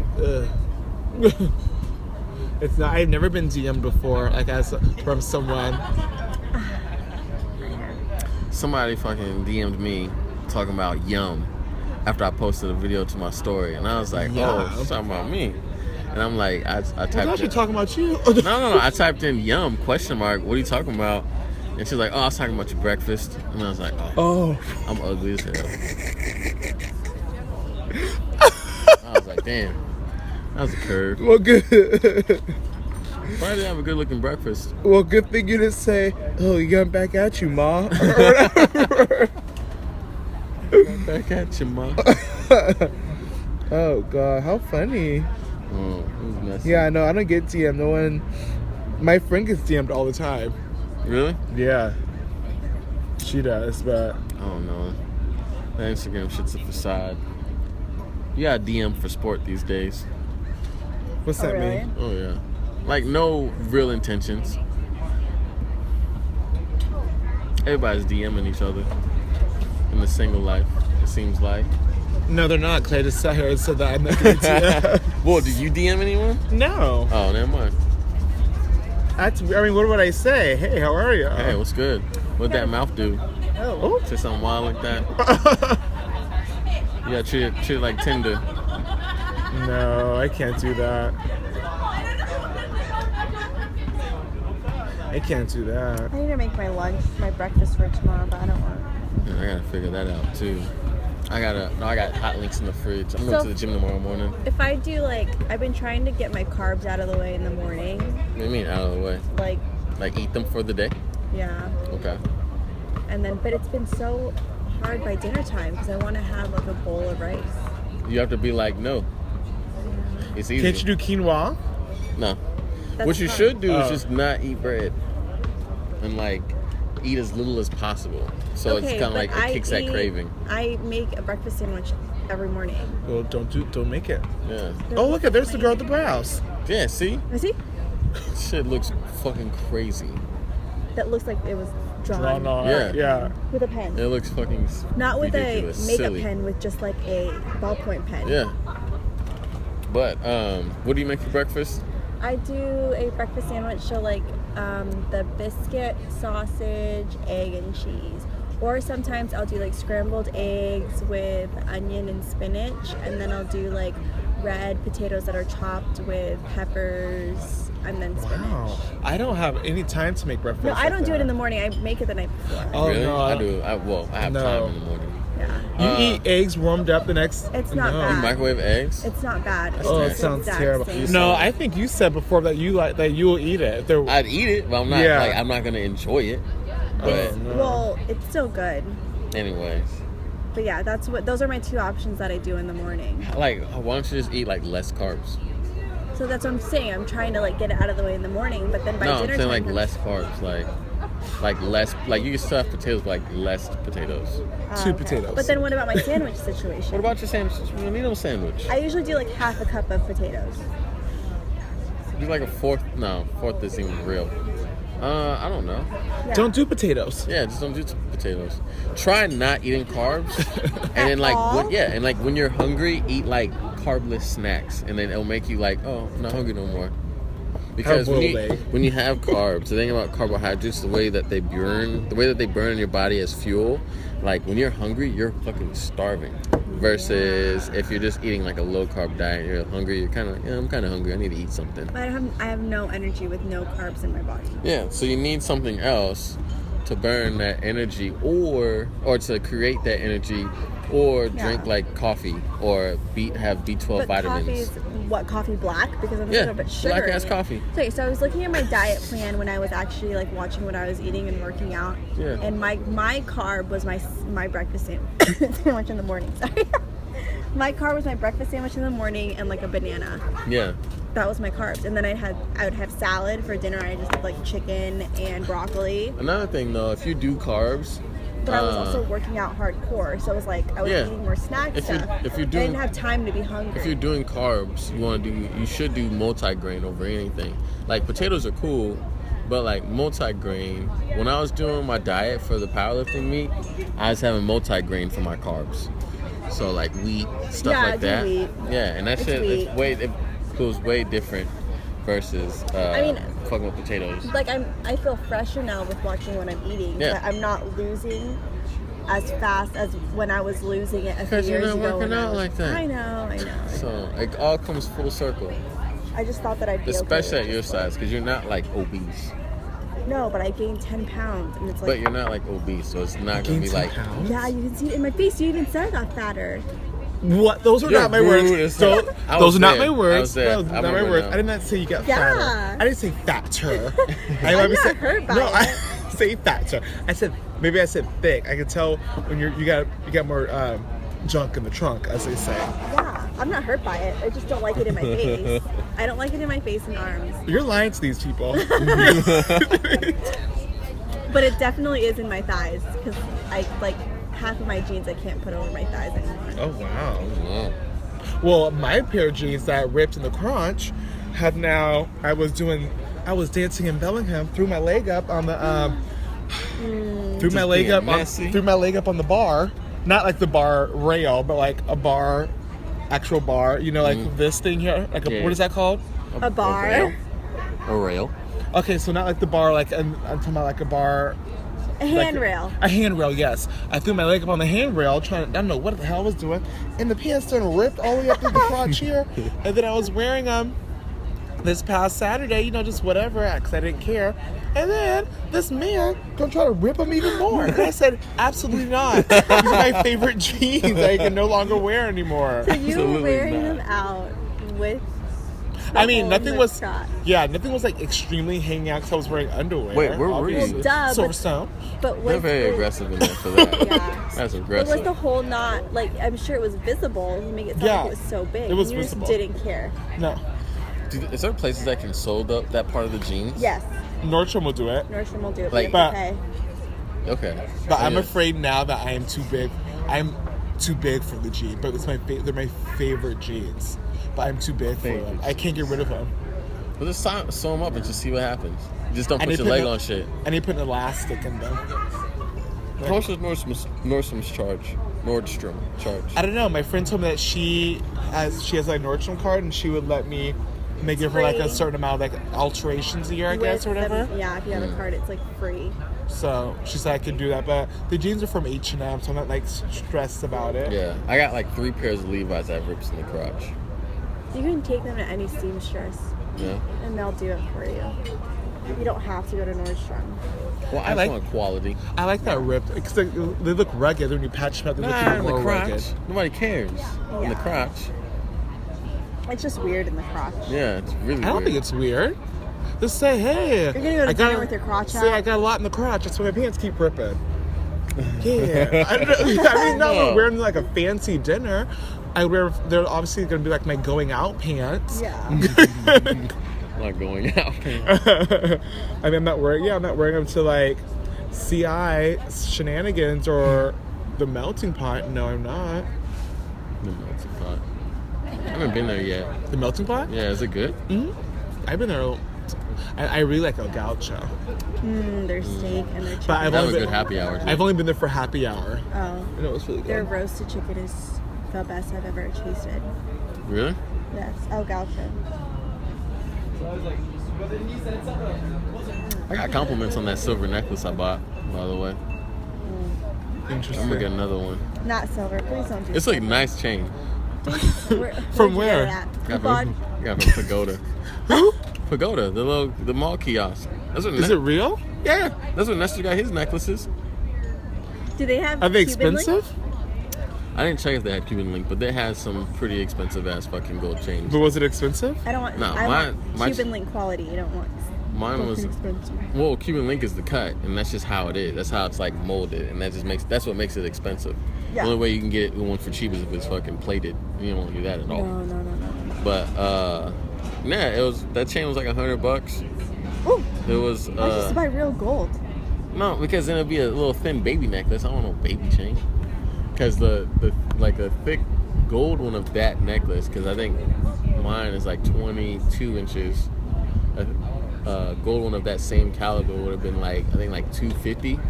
it's not. I've never been DM'd before. Like as from someone. Somebody fucking DM'd me talking about Yum after I posted a video to my story, and I was like, Yeah. "Oh, she's talking about me," and I'm like, I I was typed actually in, talking about you. no, I typed in Yum ? What are you talking about? And she's like, "Oh, I was talking about your breakfast," and I was like, "Oh, I'm ugly as hell." I was like, "Damn, that was a curve." Well, good. Why did I have a good looking breakfast? Well, good thing you didn't say, "Oh, you got back at you, ma." Back at you, ma. Oh God, how funny. Oh, it was messy. Yeah, no, I don't get DM'd. No one. My friend gets DM'd all the time. Really? Yeah, she does, but I don't know. That Instagram shit's a facade. You got DM for sport these days. what's that really? mean? Oh yeah. Like no real intentions. Everybody's DMing each other in the single life, it seems like. No, they're not. Cause I just sat here and said that I'm not gonna DM. Well, did you DM anyone? No. Oh, never mind. I mean, what would I say? Hey, how are you? Hey, what's good? What'd that mouth do? Oh. Say something wild like that? You gotta treat it like Tinder. No, I can't do that. I can't do that. I need to make my breakfast for tomorrow, but I don't want. Yeah, I gotta figure that out too. I got hot links in the fridge. I'm So- going to the gym tomorrow morning. If I do I've been trying to get my carbs out of the way in the morning. What do you mean out of the way? Like eat them for the day? Yeah. Okay. And then, but it's been so hard by dinner time because I want to have a bowl of rice. You have to be like, no. It's easy. Can't you do quinoa? No. That's What you fine. should do Oh. is just not eat bread and eat as little as possible. So it's kind of but like it kicks that craving. I make a breakfast sandwich every morning. Well, don't make it. Yeah. Oh, look at there's the girl with the brows. Yeah. See, Is he? shit looks fucking crazy. That looks like it was drawn, Drawn on. Yeah. Yeah. with a pen. It looks fucking Not with ridiculous. a makeup Silly. pen, with just like a ballpoint pen. Yeah. But what do you make for breakfast? I do a breakfast sandwich, so the biscuit, sausage, egg, and cheese. Or sometimes I'll do scrambled eggs with onion and spinach, and then I'll do red potatoes that are chopped with peppers and then spinach. Wow. I don't have any time to make breakfast. No, I don't do it in the morning. I make it the night before. Oh, really? no. I do. I have No. time in the morning. Yeah. You eat eggs warmed up the next. It's not no. bad. You microwave eggs? It's not bad. It's Oh, just it the sounds exact terrible. same. No, I think you said before that you will eat it. If there- I'd eat it, but I'm not Yeah. I'm not gonna enjoy it. But no. Well, it's still good. anyways, But yeah, those are my two options that I do in the morning. why don't you just eat less carbs? So that's what I'm saying. I'm trying to get it out of the way in the morning, but then by No, I'm dinner saying time, less carbs, less you can still have potatoes, but less potatoes. Two potatoes. But then what about my sandwich situation? What about your sandwiches? You don't need no sandwich. I usually do half a cup of potatoes. Do a fourth. No, fourth isn't even real. I don't know. Yeah. Don't do potatoes. Yeah, just don't do potatoes. Try not eating carbs, and then all? when you're hungry, eat carbless snacks, and then it'll make you oh, I'm not hungry no more. Because when you have carbs, the thing about carbohydrates, the way that they burn in your body as fuel, when you're hungry, you're fucking starving. Versus if you're just eating a low carb diet, you're hungry, you're kind of I'm kind of hungry, I need to eat something. But I have no energy with no carbs in my body. Yeah, so you need something else to burn that energy, or to create that energy, or drink Yeah. coffee, or have B12 But vitamins. coffee is what, coffee black? Because I'm Yeah, a bit sugary. black ass coffee. Okay, so I was looking at my diet plan when I was actually like watching what I was eating and working out. Yeah. And my carb was my breakfast sandwich in the morning. Sorry. My carb was my breakfast sandwich in the morning and like a banana. Yeah. That was my carbs. And then I would have salad for dinner. I just had like chicken and broccoli. Another thing though, if you do carbs, but I was also working out hardcore, so it was like I was eating more snack stuff. If you're I doing, didn't have time to be hungry. If you're doing carbs, you should do multigrain over anything. Like potatoes are cool, but like multigrain. When I was doing my diet for the powerlifting meet, I was having multigrain for my carbs. So like wheat, stuff like that. Wheat. Yeah, and that shit it feels way different versus fucking with potatoes. Like I feel fresher now with watching what I'm eating. Yeah. But I'm not losing as fast as when I was losing it a few years ago. Because you're not working out like that. I know. So it all comes full circle. I just thought that I'd be especially okay at your size, because you're not like obese. No, but I gained 10 pounds, and it's like. But you're not like obese, so it's not gonna be like. Pounds? Yeah, you can see it in my face. You even said I got fatter. What? Those are not my words. Those are not my words. No, not my words. I did not say you got fatter. I didn't say fatter. I'm not hurt by it. I say fatter. I said thick. I could tell when you got more junk in the trunk, as they say. Yeah, I'm not hurt by it. I just don't like it in my face. I don't like it in my face and arms. You're lying to these people. But it definitely is in my thighs because I like half of my jeans I can't put over my thighs anymore. Oh wow. Well, my pair of jeans that ripped in the crotch have now. I was dancing in Bellingham, threw my leg up on the threw my leg up on the bar. Not like the bar rail, but like a bar, actual bar. You know, like this thing here. Like what is that called? A bar. A rail. Okay, so not like the bar. Like I'm talking about like a bar. A handrail. A handrail, yes. I threw my leg up on the handrail, I don't know what the hell I was doing, and the pants started ripped all the way up to the crotch here. And then I was wearing them this past Saturday, just whatever, because I didn't care. And then this man gonna try to rip them even more. And I said, absolutely not. These are my favorite jeans that I can no longer wear anymore. So you were wearing them out with. I mean, nothing was like extremely hanging out because I was wearing underwear. Wait, where were you? Well, duh, Silverstone. But they're very aggressive in that for that. Yeah. That's aggressive. But was the whole not, like, I'm sure it was visible to make it sound like it was so big. It was you visible. Just didn't care. No. Is there places that can sew up that part of the jeans? Yes. Nordstrom will do it. Nordstrom will do it. Like, but okay. But I'm afraid now that I am too big. I'm too big for the jeans. But they're my favorite jeans. But I'm too big for them. I can't get rid of them. Well, just sew them up and just see what happens. You just don't put your leg on shit. I need to put an elastic in them. How much does Nordstrom's charge? Nordstrom charge? I don't know. My friend told me that she has like a Nordstrom card, and she would let me make it for like a certain amount of like alterations a year, I guess, or whatever. Yeah, if you have a card, it's like free. So she said I could do that, but the jeans are from H&M, so I'm not like stressed about it. Yeah, I got like 3 pairs of Levi's that have rips in the crotch. You can take them to any seamstress. Yeah. And they'll do it for you. You don't have to go to Nordstrom. Well, I want quality. I like that ripped because they look rugged when you patch them up. They look even more rugged. Nobody cares. In the crotch. It's just weird in the crotch. Yeah, it's really weird. I don't think it's weird. Just say, hey. You're gonna go to dinner with your crotch out. Say I got a lot in the crotch. That's why my pants keep ripping. Yeah. I mean, not like wearing like a fancy dinner. They're obviously going to be like my going out pants. Yeah. Not going out pants. I mean, I'm not wearing them to like CI shenanigans or the melting pot. No, I'm not. The melting pot. I haven't been there yet. The melting pot? Yeah, is it good? Mm-hmm. I've been there. I really like El Gaucho. Their steak and their chicken. But I've only been good happy hour. I've only been there for happy hour. Oh. And it was really good. Their roasted chicken is the best I've ever tasted. Really? Yes, El Gaucho. I got compliments on that silver necklace I bought, by the way. Interesting. I'm gonna get another one. Not silver, please don't do It's like a nice chain. From where? Got from Pagoda. Who? Pagoda, the mall kiosk. Is it real? Yeah, that's where Nestor got his necklaces. Do they have? Are they Cuban expensive? I didn't check if they had Cuban link, but they had some pretty expensive ass fucking gold chains. But was it expensive? I don't want. No, I mine- want Cuban link quality. I don't want. Mine was expensive. well, Cuban link is the cut, and that's just how it is. That's how it's like molded, and that's what makes it expensive. Yeah. The only way you can get one for cheap is if it's fucking plated. You don't want to do that at all. No. But yeah, that chain was like $100. Ooh, It was I was just to buy real gold. no, because then it'd be a little thin baby necklace. I don't want no baby chain. Because the like a thick gold one of that necklace, because I think mine is like 22 inches. A gold one of that same caliber would have been like, I think like $250.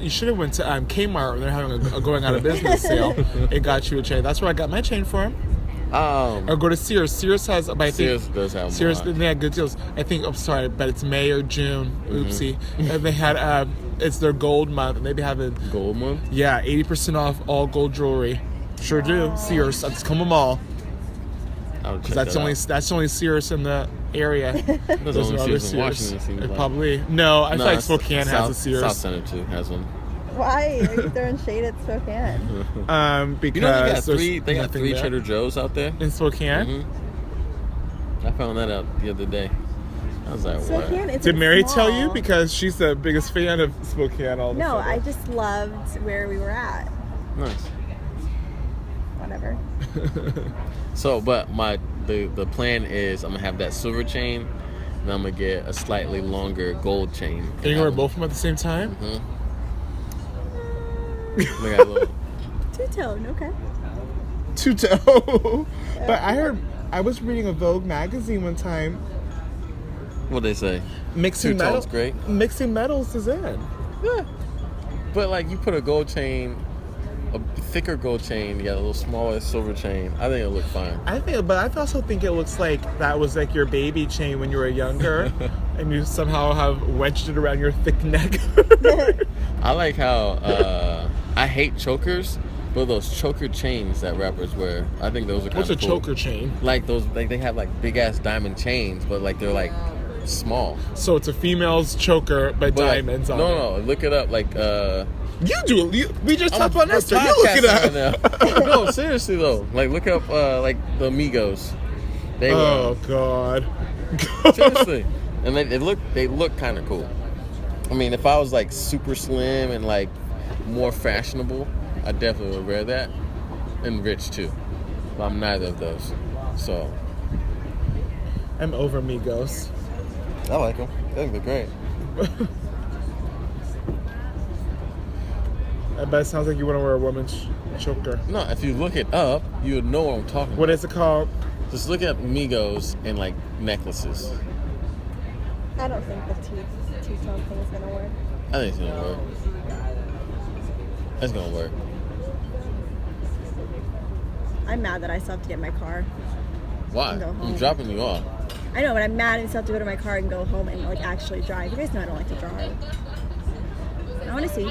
You should have went to Kmart when they're having a going out of business sale and got you a chain. That's where I got my chain from. Or go to Sears. Sears has, but I think Sears does have Sears. more. They had good deals. I think. I'm sorry, but it's May or June. Oopsie. And they had it's their gold month, and they'd be having Gold month? yeah 80% off all gold jewelry. Sure do. Sears. That's come them all. I'll check That's that only out. that's only Sears in the area. There's There's only no Sears in other Washington, it seems like. Probably no. I feel like it's Spokane has a Sears. South Center too has one. Why are you throwing shade at Spokane? Because You know there's they got nothing three there. Trader Joe's out there. In Spokane. Mm-hmm. I found that out the other day. I was like, what? Spokane, it's Did Mary small. tell you? Because she's the biggest fan of Spokane. All of a No, sudden. I just loved where we were at. Nice. Whatever. So, but the plan is I'm gonna have that silver chain, and I'm gonna get a slightly longer gold chain. And you wear both of them at the same time? They got a little, Two-tone, okay. Two-toe. But I was reading a Vogue magazine one time. what'd they say? Mixing Two-tone's metals. great. Mixing metals is in. Yeah. But like you put a gold chain, a thicker gold chain, you got a little smaller silver chain. I think it'll look fine. But I also think it looks like that was like your baby chain when you were younger, and you somehow have wedged it around your thick neck. I like how I hate chokers, but those choker chains that rappers wear, I think those are kind What's of a cool. choker chain? Like those, like they have like big ass diamond chains, but like they're like small. So it's a female's choker, but But, like, diamonds on it. No, look it up. Like You do. We just talked about we're Esther. You look it podcasting up. right now. No, seriously though. Like look up like the Migos. They Oh God. seriously, and they look kind of cool. I mean, if I was like super slim and like more fashionable, I definitely would wear that, and rich too. But I'm neither of those, so I'm over Migos. I like them. I think they're great. But it sounds like you want to wear a woman's choker. No, if you look it up, you would know what I'm talking about. What is it called? Just look up Migos and like necklaces. I don't think the two-tone thing is gonna work. I think it's gonna work. It's gonna work. I'm mad that I still have to get in my car. Why? Go I'm home. dropping you off. I know, but I'm mad I still have to go to my car and go home and like actually drive. You guys know I don't like to drive. I want to see.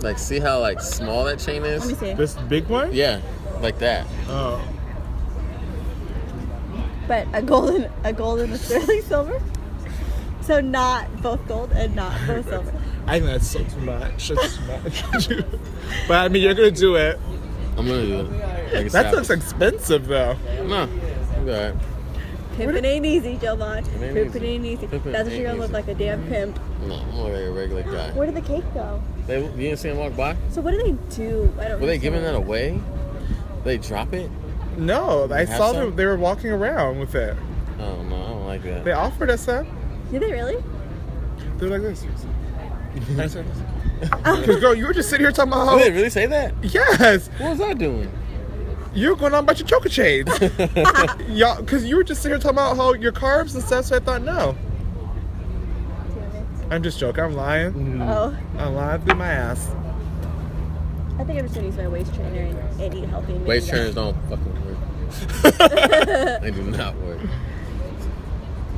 Like, see how like small that chain Let me is? see. This big one? Yeah, like that. Oh. But a gold and a sterling silver. So not both gold and not both silver. I think that's so too much. That's too much. But I mean, you're gonna do it. I'm gonna do it. Like a That savage. looks expensive, though. No, it's alright. Pimpin' ain't easy, Jovan. ain't Pimpin' easy. ain't easy. Pimpin' That's what you're ain't gonna look easy. like, a damn pimp. No, I'm like a regular guy. Where did the cake go? You didn't see him walk by? So what do they do? I don't Were they understand. giving that away? They drop it? No, I have saw some? them. They were walking around with it. Oh no, I don't like that. They offered us some. Did they really? They're like this. Because girl, you were just sitting here talking about how. Did they really say that? Yes, What was I doing? you were going on about your choker chains. Y'all, because you were just sitting here talking about how your carbs and stuff. So I thought, no, I'm just joking. I'm lying. Oh. I'm lying through my ass. I think I'm just gonna use my waist trainer and eat healthy. and Waist maybe trainers don't fucking work. They do not work.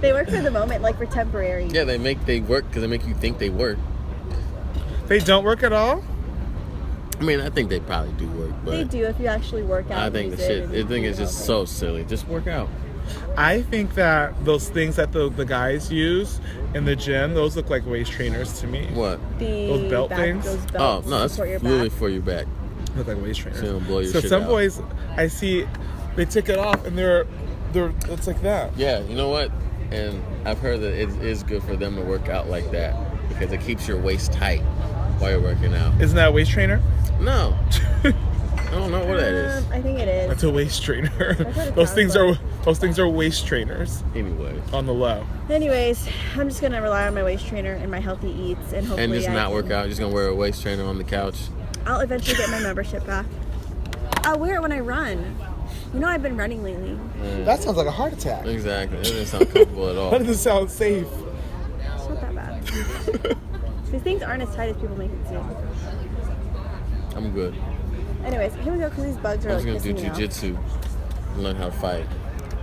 They work for the moment, like for temporary. Yeah, they work because they make you think they work. They don't work at all. I mean, I think they probably do work, but They do if you actually work out. I and think the use it shit. and I think eat it's just healthy. so silly. Just work out. I think that those things that the guys use in the gym, those look like waist trainers to me. What? The Those belt things? Those Oh belts no, that's support your literally back. for your back. Look like waist trainers. So they'll blow your So shit some out. boys, I see, they take it off and they're it's like that. Yeah, you know what? And I've heard that it is good for them to work out like that because it keeps your waist tight while you're working out. Isn't that a waist trainer? No. I don't know what that is. I think it is. That's a waist trainer. That's what it those sounds things are waist trainers Anyway. on the low. Anyways, I'm just gonna rely on my waist trainer and my healthy eats, and hopefully And just I not can- work out. You're just going to wear a waist trainer on the couch. I'll eventually get my membership back. I'll wear it when I run. You know, I've been running lately. That sounds like a heart attack. Exactly. It doesn't sound comfortable at all. That doesn't sound safe. It's not that bad. These things aren't as tight as people make it seem. I'm good. Anyways, here we go because these bugs are I'm like just going to do pissing me off. jiu-jitsu and learn how to fight.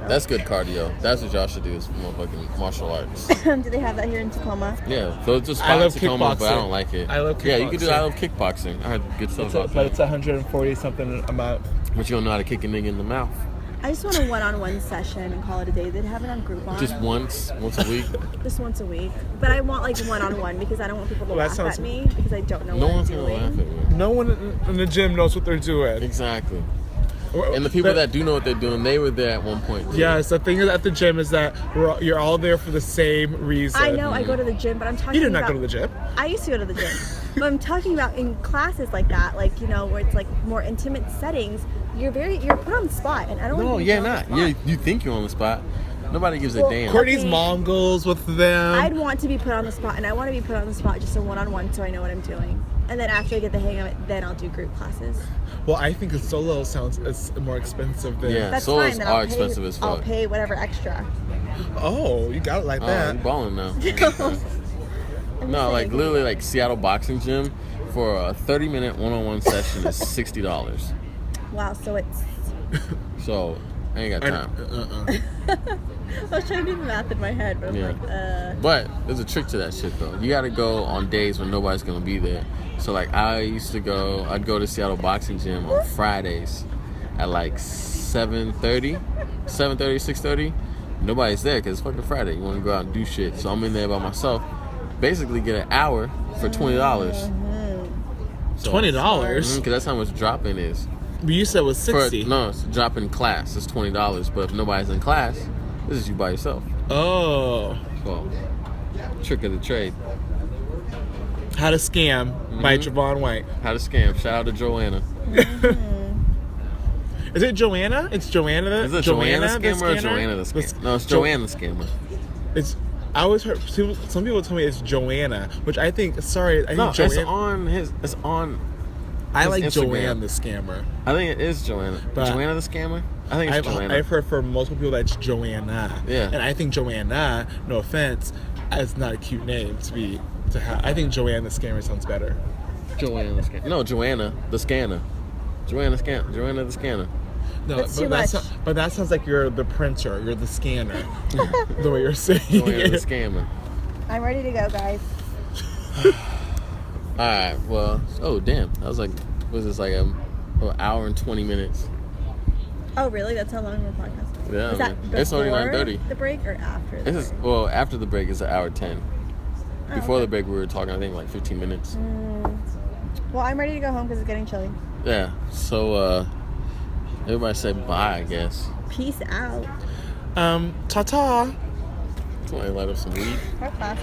That's good cardio. That's what y'all should do is motherfucking martial arts. Do they have that here in Tacoma? Yeah, so it's just I love Tacoma, but I kickboxing. don't like it. I love Yeah, you can do kickboxing. I love kickboxing. I heard good stuff about But that. it's 140 something a month. But you don't know how to kick a nigga in the mouth. I just want a one-on-one session and call it a day. They'd have it on Groupon. Just once a week. Just once a week. But I want like one-on-one because I don't want people to Well, that laugh sounds- at me because I don't know No what one's I'm gonna doing. laugh at me. No one in the gym knows what they're doing. Exactly. And the people that do know what they're doing, they were there at one point. Too. Yes, the thing at the gym is that you're all there for the same reason. I know I go to the gym, but I'm talking You did about... not go to the gym. I used to go to the gym. But I'm talking about in classes like that, like, you know, where it's like more intimate settings, you're put on the spot, and I don't No, want to be you're put on not. the spot. You think you're on the spot. Nobody gives a Well, damn. Courtney's Okay. mom goes with them. I'd want to be put on the spot, and I want to be put on the spot just a one-on-one so I know what I'm doing. And then after I get the hang of it, then I'll do group classes. Well, I think a solo is more expensive than. Yeah. That's solos fine. Then are I'll pay, expensive as I'll fuck. pay whatever extra. Oh, you got it like Oh, that. you're balling now. I'm No, just like saying. literally like Seattle Boxing Gym for a 30-minute one-on-one session is $60. Wow, so it's... So I ain't got time. I was trying to do the math in my head, but I'm Yeah. like, But there's a trick to that shit though. You gotta go on days when nobody's gonna be there. So like I'd go to Seattle Boxing Gym on Fridays at like 7:30, 6:30. Nobody's there because it's fucking Friday. You want to go out and do shit. So I'm in there by myself. Basically get an hour for $20. So, $20. Because that's how much drop-in is. But you said it was 60. No, it's drop-in class. It's $20. But if nobody's in class, this is you by yourself. Oh, So, trick of the trade. How to Scam by Jovan White. How to scam. Shout out to Joanna. Is it Joanna? It's Joanna. Is it Joanna the scammer or Joanna the scammer? scammer? No, it's Joanna the scammer. It's. I always heard some people tell me it's Joanna, which I think. Sorry, I No, think it's Joanna. on. I his like Instagram. Joanna the scammer. I think it is Joanna. But Joanna the scammer? I think it's Joanna. I've heard from multiple people that it's Joanna. Yeah. And I think Joanna, no offense, is not a cute name to have. I think Joanna the scammer sounds better. Joanna the scammer. No, Joanna the scanner. Joanna the scanner. No, That's too but much. But that sounds like you're the printer, you're the scanner. The way you're saying Joanna the it. scammer. I'm ready to go, guys. Alright, well, oh damn. That was like, was this like an hour and 20 minutes? Oh, really? That's how long we're podcasting? Yeah, Is that man. It's only before 9:30. the break or after the This is, break? well, after the break, it's an hour 10. Oh, Before okay. the break, we were talking, I think, like 15 minutes. Well, I'm ready to go home because it's getting chilly. Yeah, so, everybody say bye, I guess. Peace out. Ta-ta. Somebody light up some weed. How classy.